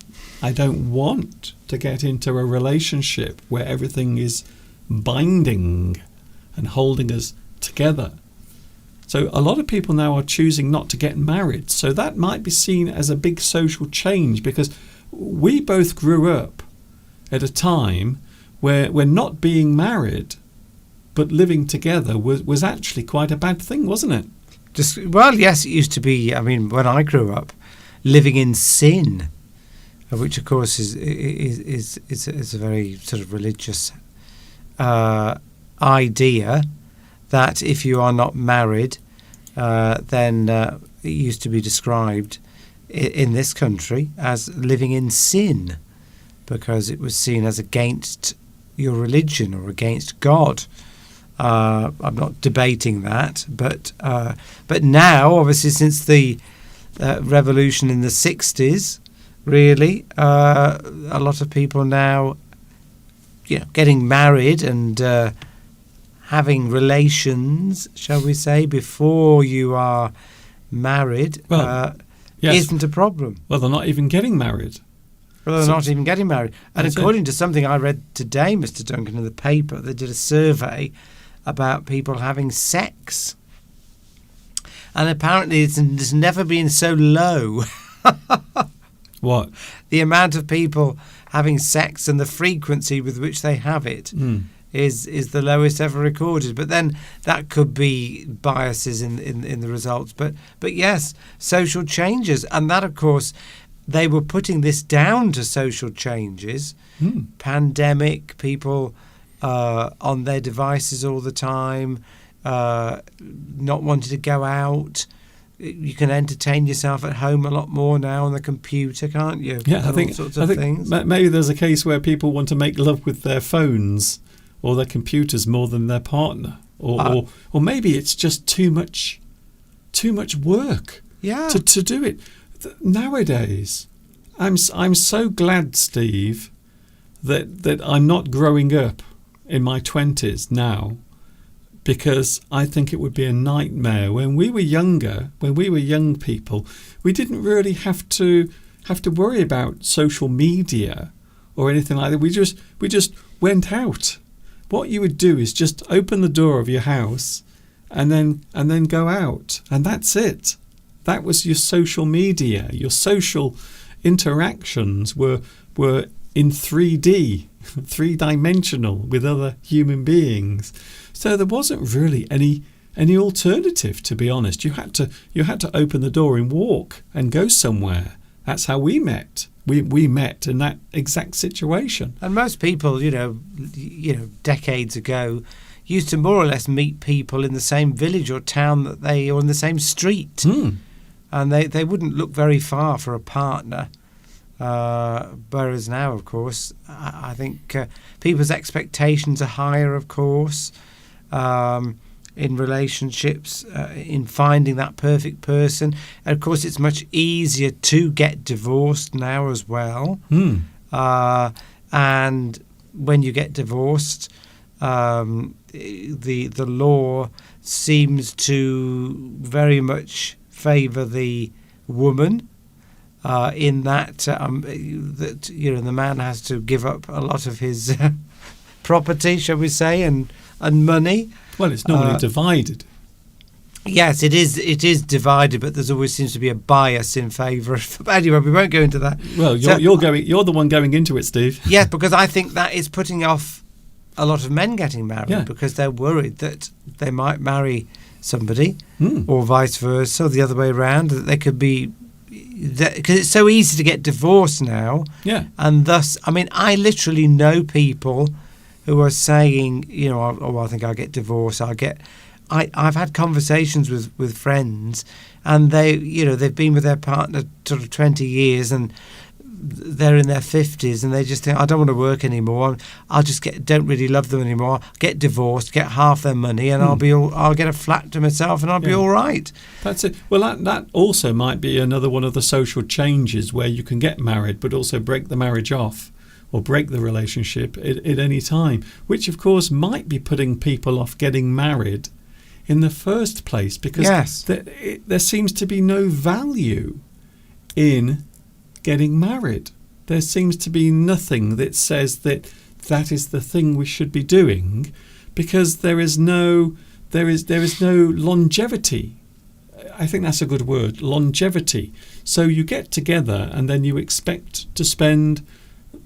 I don't want to get into a relationship where everything is binding and holding us together. So a lot of people now are choosing not to get married. So that might be seen as a big social change, because we both grew up at a time where not being married but living together was actually quite a bad thing, wasn't it? Well, yes, it used to be. I mean, when I grew up, living in sin, which of course is a very sort of religious idea, that if you are not married, then it used to be described in this country as living in sin, because it was seen as against your religion or against God. I'm not debating that, but now, obviously, since the revolution in the 60s, really, a lot of people now, getting married and having relations, shall we say, before you are married, yes. isn't a problem. Well, they're not even getting married. Well, they're not even getting married. And That's according to something I read today, Mr. Duncan, in the paper, they did a survey about people having sex. And apparently it's never been so low. What? The amount of people having sex and the frequency with which they have it is the lowest ever recorded. But then that could be biases in the results. But yes, social changes. And that, of course, they were putting this down to social changes. Pandemic, people on their devices all the time, not wanting to go out. You can entertain yourself at home a lot more now on the computer, can't you? Yeah, I think things. Maybe there's a case where people want to make love with their phones or their computers more than their partner, or maybe it's just too much work. Yeah. To do it nowadays. I'm so glad, Steve, that I'm not growing up in my 20s now, because I think it would be a nightmare. When we were younger, when we were young people, we didn't really have to worry about social media or anything like that. We just went out. What you would do is just open the door of your house and then go out, and that's it. That was your social media. Your social interactions were in 3D, three-dimensional with other human beings. So there wasn't really any alternative, to be honest. You had to open the door and walk and go somewhere. That's how we met. We met in that exact situation. And most people, decades ago, used to more or less meet people in the same village or town or in the same street. And they wouldn't look very far for a partner. Whereas now, of course, I think people's expectations are higher, of course, in relationships, in finding that perfect person. And of course, it's much easier to get divorced now as well. And when you get divorced, the law seems to very much favour the woman. In that the man has to give up a lot of his property, shall we say, and money. Well, it's normally divided. Yes, it is divided, but there's always seems to be a bias in favour of. Anyway, we won't go into that. Well, you're the one going into it, Steve. Yes, because I think that is putting off a lot of men getting married, Yeah. because they're worried that they might marry somebody, or vice versa, or the other way around, that they could be. Because it's so easy to get divorced now, Yeah. and thus, I mean, I literally know people who are saying, I think I'll get divorced. I've had conversations with friends, and they've been with their partner sort of 20 years, and they're in their 50s, and they just think, I don't want to work anymore. Don't really love them anymore. Get divorced, get half their money, and I'll get a flat to myself, and I'll be all right. That's it. Well, that also might be another one of the social changes where you can get married, but also break the marriage off or break the relationship at any time, which of course might be putting people off getting married in the first place, because Yes. there seems to be no value in getting married. There seems to be nothing that says that is the thing we should be doing, because there is no longevity. I think that's a good word, longevity. So you get together and then you expect to spend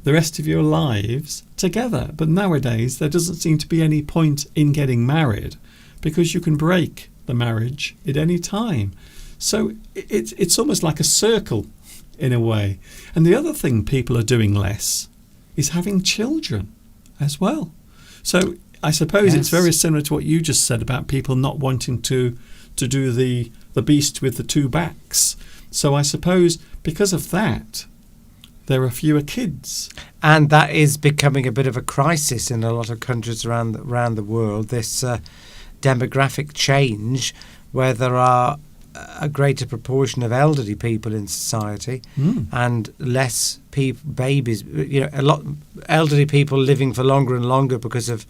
the rest of your lives together. But nowadays there doesn't seem to be any point in getting married, because you can break the marriage at any time. So it's almost like a circle in a way. And the other thing people are doing less is having children as well. So I suppose it's very similar to what you just said about people not wanting to do the beast with the two backs. So I suppose because of that, there are fewer kids. And that is becoming a bit of a crisis in a lot of countries around the world, this demographic change, where there are a greater proportion of elderly people in society and less babies. A lot elderly people living for longer and longer because of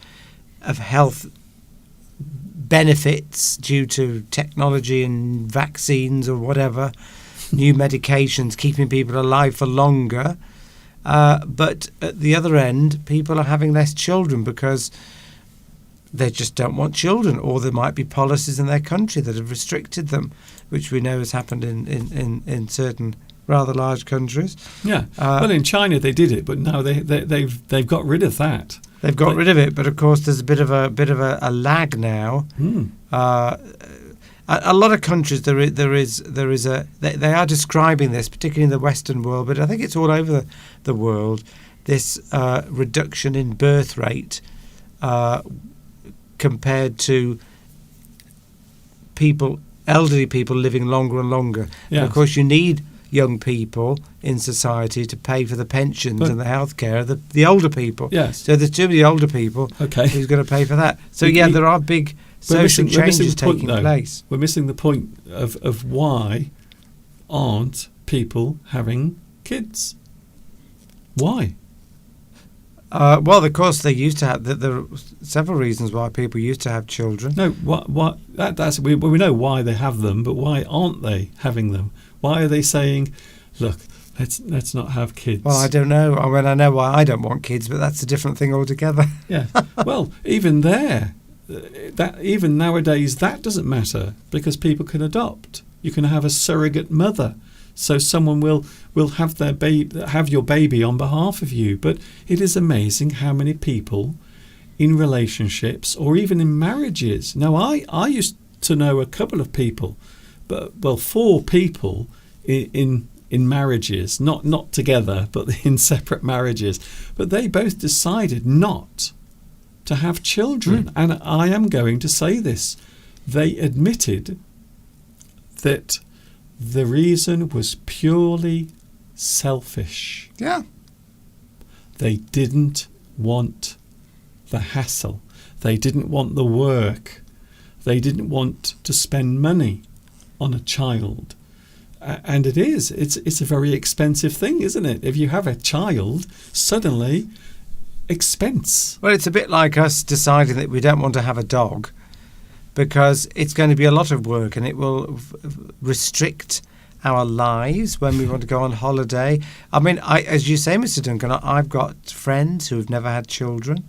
health benefits due to technology and vaccines or whatever, new medications keeping people alive for longer. But at the other end, people are having less children because they just don't want children, or there might be policies in their country that have restricted them, which we know has happened in certain rather large countries. Yeah. Well, in China they did it, but now they've got rid of that. They've got rid of it, but of course there's a bit of a lag now. A lot of countries they are describing this, particularly in the Western world, but I think it's all over the world. This reduction in birth rate compared to elderly people living longer and longer. Yes. And of course, you need young people in society to pay for the pensions and the healthcare of the older people. Yes. So there's too many older people. Okay. Who's going to pay for that? So there are big social changes taking place. We're missing the point of why aren't people having kids? Why? Well, of course, they used to have. There are several reasons why people used to have children. No, what? We know why they have them, but why aren't they having them? Why are they saying, "Look, let's not have kids"? Well, I don't know. I mean, I know why I don't want kids, but that's a different thing altogether. Yeah. Well, even nowadays that doesn't matter, because people can adopt. You can have a surrogate mother. So someone will have have your baby on behalf of you. But it is amazing how many people in relationships or even in marriages. Now, I used to know a couple of people, but 4 people in marriages, not together, but in separate marriages. But they both decided not to have children. And I am going to say this. They admitted that the reason was purely selfish. Yeah. They didn't want the hassle. They didn't want the work. They didn't want to spend money on a child. And it's a very expensive thing, isn't it? If you have a child, suddenly expense. Well, it's a bit like us deciding that we don't want to have a dog, because it's going to be a lot of work and it will restrict our lives when we want to go on holiday. I mean, as you say, Mr. Duncan, I've got friends who have never had children,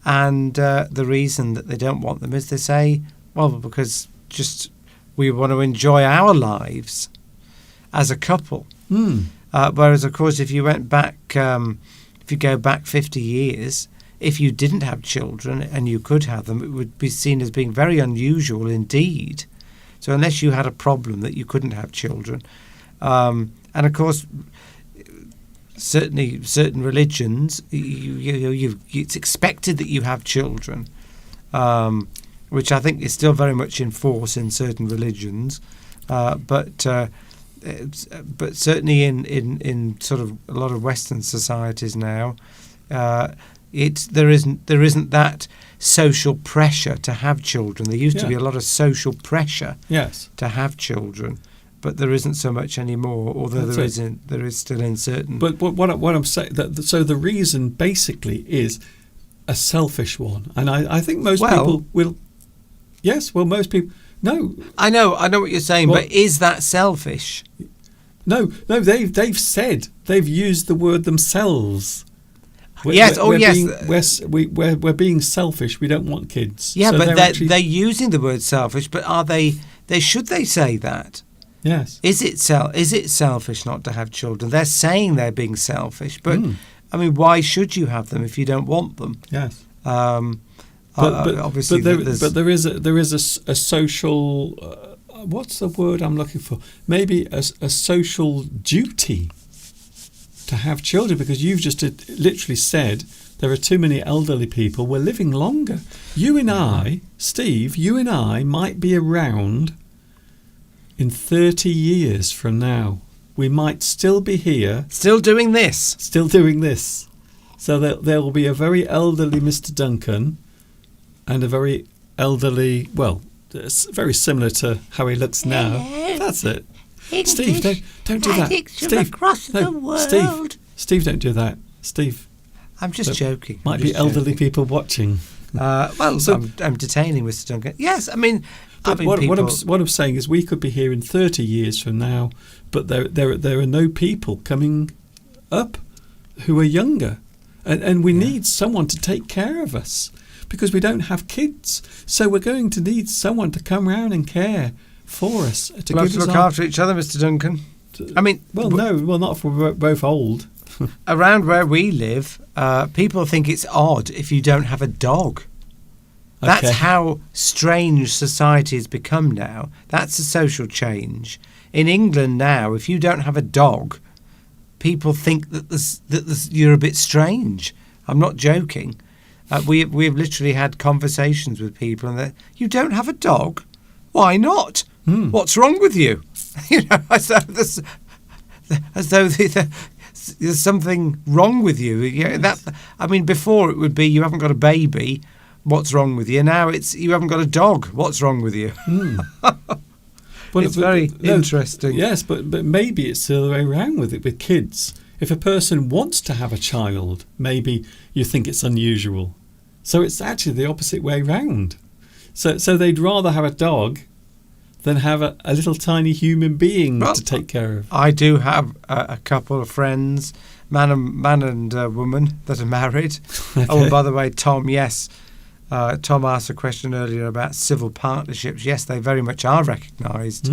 and the reason that they don't want them is they say, well, because just we want to enjoy our lives as a couple. Whereas, of course, if you went back, if you go back 50 years, if you didn't have children and you could have them, it would be seen as being very unusual indeed. So unless you had a problem that you couldn't have children, and of course, certainly certain religions, it's expected that you have children, which I think is still very much in force in certain religions, but certainly in sort of a lot of Western societies now, there isn't that social pressure to have children. There used to be a lot of social pressure to have children, but there isn't so much anymore. Although there is still in certain. But what I'm saying, so the reason basically is a selfish one, and I think most people will. Yes, well, most people. No, I know what you're saying, but is that selfish? No, they've said, they've used the word themselves. We're being selfish. We don't want kids. Yeah, so but they're using the word selfish. But are they? Should they say that? Yes. Is it selfish not to have children? They're saying they're being selfish, but I mean, why should you have them if you don't want them? Yes. Obviously, but there is a social. What's the word I'm looking for? Maybe a social duty to have children, because you've just literally said there are too many elderly people. We're living longer. You and I, Steve, might be around in 30 years from now. We might still be here. Still doing this. So there will be a very elderly Mr. Duncan and a very elderly, well, it's very similar to how he looks now. That's it. Steve, don't do that. Steve, across the world. Steve, don't do that. Steve. I'm just joking. Might be elderly people watching. I'm detaining Mr. Duncan. Yes, I mean, what I'm saying is we could be here in 30 years from now, but there are no people coming up who are younger, and we need someone to take care of us because we don't have kids. So we're going to need someone to come round and care for us. To look after each other, Mr. Duncan. I mean, not if we're both old. Around where we live, people think it's odd if you don't have a dog. That's how strange society has become now. That's a social change. In England now, if you don't have a dog, people think that you're a bit strange. I'm not joking. We've literally had conversations with people, and you don't have a dog? Why not? What's wrong with you? As though there's something wrong with you. Before it would be you haven't got a baby. What's wrong with you? Now it's you haven't got a dog. What's wrong with you? It's very interesting. Yes, but maybe it's the other way around with kids. If a person wants to have a child, maybe you think it's unusual. So it's actually the opposite way round. So they'd rather have a dog than have a little tiny human being to take care of. I do have a couple of friends, man and woman, that are married. Okay. Oh, and by the way, Tom, yes. Tom asked a question earlier about civil partnerships. Yes, they very much are recognised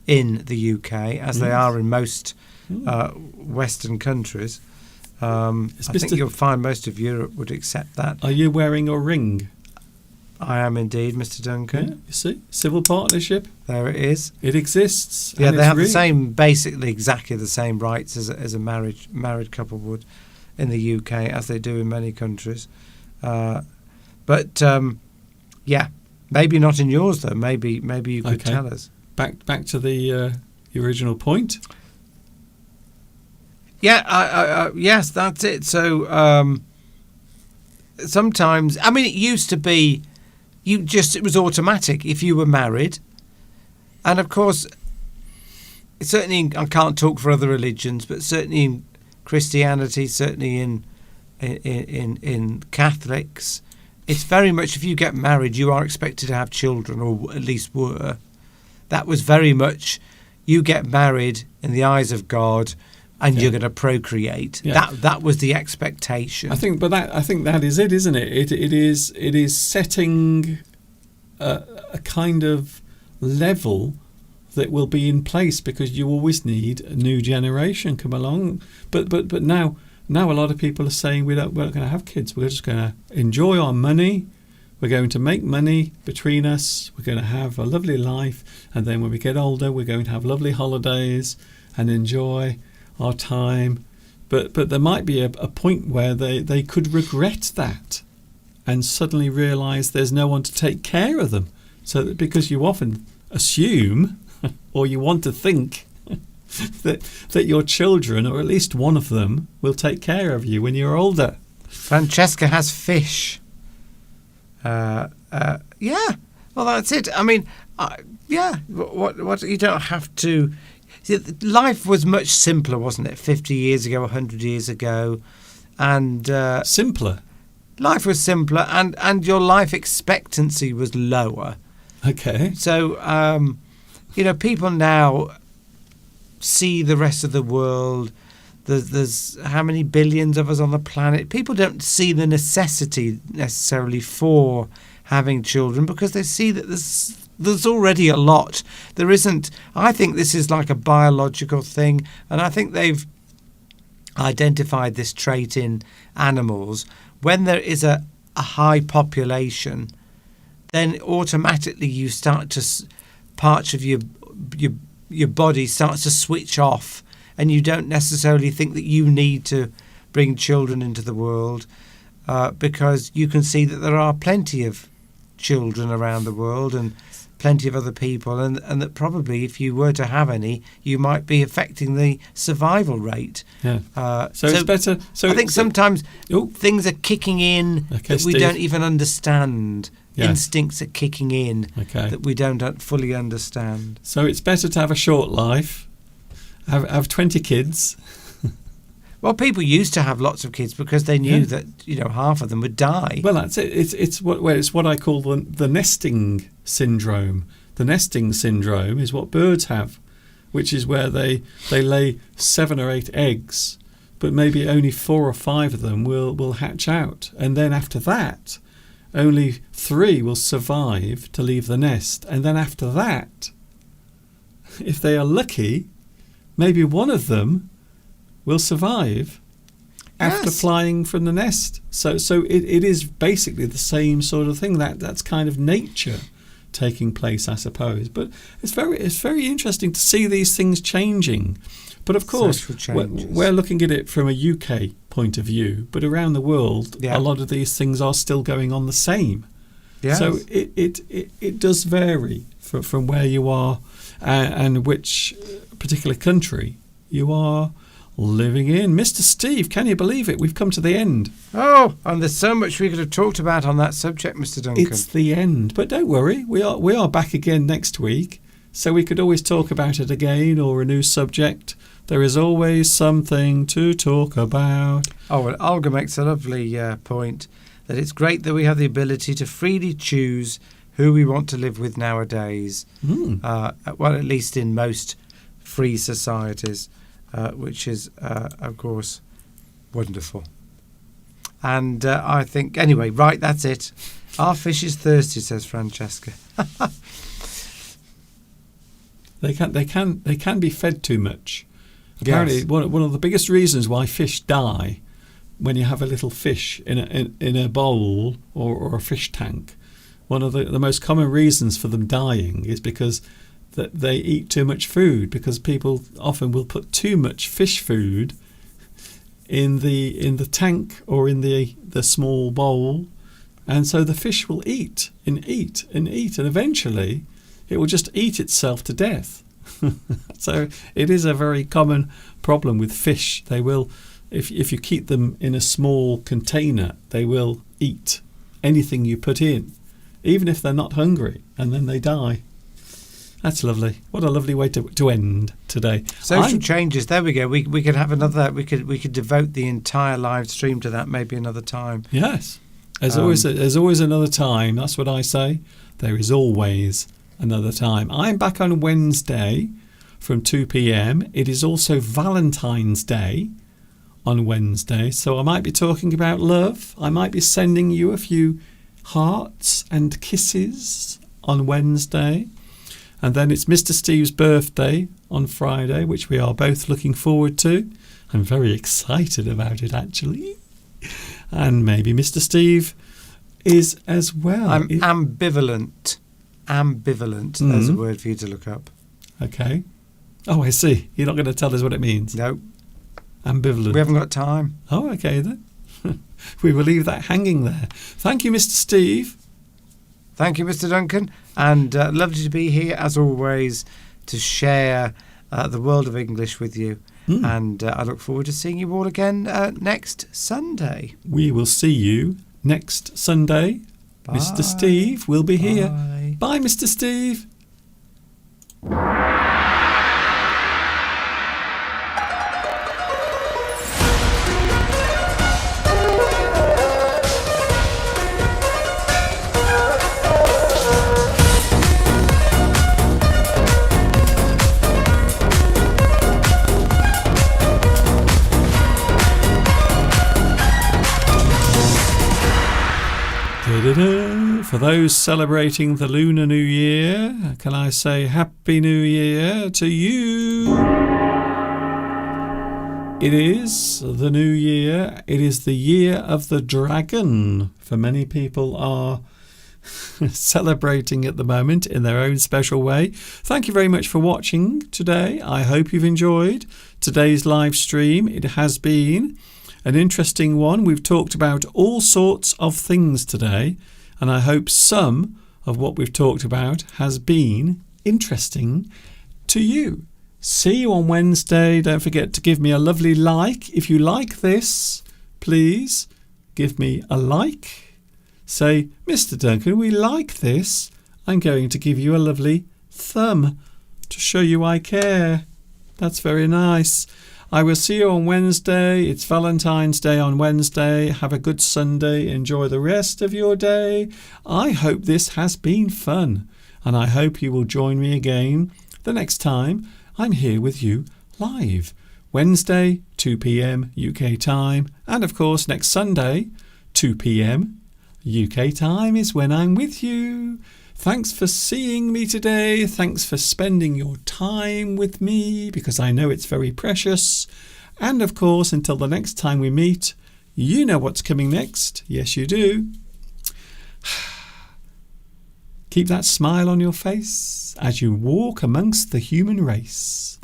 in the UK, as they are in most Western countries. I think you'll find most of Europe would accept that. Are you wearing a ring? I am indeed, Mr. Duncan. Yeah, you see, civil partnership. There it is. It exists. Yeah, they have basically exactly the same rights as a married couple would in the UK, as they do in many countries. But maybe not in yours though. Maybe you could tell us. Back to the original point. Yeah, yes, that's it. So sometimes, I mean, it used to be, it was automatic if you were married, and of course, certainly I can't talk for other religions, but certainly in Christianity, certainly in Catholics, it's very much, if you get married, you are expected to have children, or at least were. That was very much, you get married in the eyes of God, and you're going to procreate. Yeah. That was the expectation. I think that is it, isn't it? It is setting a kind of level that will be in place, because you always need a new generation come along. But now a lot of people are saying we're not going to have kids. We're just going to enjoy our money. We're going to make money between us. We're going to have a lovely life, and then when we get older, we're going to have lovely holidays and enjoy our time. But there might be a point where they could regret that and suddenly realise there's no one to take care of them. So that, because you often assume, or you want to think, that your children, or at least one of them, will take care of you when you're older. Francesca has fish. Yeah. Well, that's it. I mean, yeah. What you don't have to. See, life was much simpler, wasn't it? 50 years ago, 100 years ago, and Simpler. life was simpler, and your life expectancy was lower. Okay. So, people now see the rest of the world. There's how many billions of us on the planet? People don't see the necessity necessarily for having children, because they see that there's already a lot. There isn't. I think this is like a biological thing, and I think they've identified this trait in animals. When there is a high population, then automatically you start to parts of your body starts to switch off, and you don't necessarily think that you need to bring children into the world, because you can see that there are plenty of children around the world and plenty of other people, and that probably if you were to have any, you might be affecting the survival rate. Yeah. So it's better. So I think sometimes Oh. things are kicking in Okay, that we Steve. don't even understand. Yeah. Instincts are kicking in Okay. that we don't fully understand. So it's better to have a short life. Have 20 kids. Well, people used to have lots of kids because they knew that half of them would die. Well, that's it. It's what I call the nesting syndrome. The nesting syndrome is what birds have, which is where they lay 7 or 8 eggs, but maybe only 4 or 5 of them will hatch out, and then after that, only 3 will survive to leave the nest, and then after that, if they are lucky, maybe one of them will survive after Yes. flying from the nest. So it is basically the same sort of thing. That's kind of nature taking place, I suppose. But it's very interesting to see these things changing. But of course, Social changes. we're looking at it from a UK point of view. But around the world, Yeah. a lot of these things are still going on the same. Yes. So it does vary from where you are and which particular country you are living in. Mr. Steve, can you believe it? We've come to the end. Oh, and there's so much we could have talked about on that subject, Mr. Duncan. It's the end. But don't worry, we are back again next week. So we could always talk about it again, or a new subject. There is always something to talk about. Oh, well, Olga makes a lovely point that it's great that we have the ability to freely choose who we want to live with nowadays. Well, at least in most free societies, which is, of course, wonderful. And I think, anyway, right, that's it. Our fish is thirsty, says Francesca. They can be fed too much. Apparently, Yes. one of the biggest reasons why fish die, when you have a little fish in a bowl or a fish tank, one of the most common reasons for them dying is because that they eat too much food, because people often will put too much fish food in the tank or in the small bowl, and so the fish will eat and eat and eat, and eventually it will just eat itself to death. So it is a very common problem with fish. They will, if you keep them in a small container, they will eat anything you put in, even if they're not hungry, and then they die. That's lovely. What a lovely way to end today. Social changes. There we go. We could have another. We could devote the entire live stream to that maybe another time. Yes. There's always another time. That's what I say. There is always another time. I'm back on Wednesday from 2 p.m. It is also Valentine's Day on Wednesday, so I might be talking about love. I might be sending you a few hearts and kisses on Wednesday. And then it's Mr. Steve's birthday on Friday, which we are both looking forward to. I'm very excited about it, actually. And maybe Mr. Steve is as well. I'm ambivalent. Ambivalent. There's a word for you to look up. Okay. Oh, I see. You're not going to tell us what it means. No. Ambivalent. We haven't got time. Oh, okay then. We will leave that hanging there. Thank you, Mr. Steve. Thank you, Mr. Duncan. And lovely to be here, as always, to share the world of English with you. And I look forward to seeing you all again next Sunday. We will see you next Sunday. Bye. Mr. Steve will be here. Bye. Bye, Mr. Steve. For those celebrating the Lunar New Year, can I say Happy New Year to you? It is the new year. It is the year of the dragon. For many people are celebrating at the moment in their own special way. Thank you very much for watching today. I hope you've enjoyed today's live stream. It has been an interesting one. We've talked about all sorts of things today, and I hope some of what we've talked about has been interesting to you. See you on Wednesday. Don't forget to give me a lovely like. If you like this, please give me a like. Say, Mr. Duncan, we like this. I'm going to give you a lovely thumb to show you I care. That's very nice. I will see you on Wednesday. It's Valentine's Day on Wednesday. Have a good Sunday. Enjoy the rest of your day. I hope this has been fun, and I hope you will join me again the next time I'm here with you live. Wednesday, 2 p.m. UK time, and of course next Sunday, 2 p.m. UK time is when I'm with you. Thanks for seeing me today. Thanks for spending your time with me, because I know it's very precious. And of course, until the next time we meet, you know what's coming next. Yes, you do. Keep that smile on your face as you walk amongst the human race.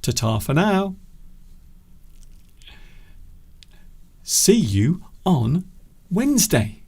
Ta-ta for now. See you on Wednesday.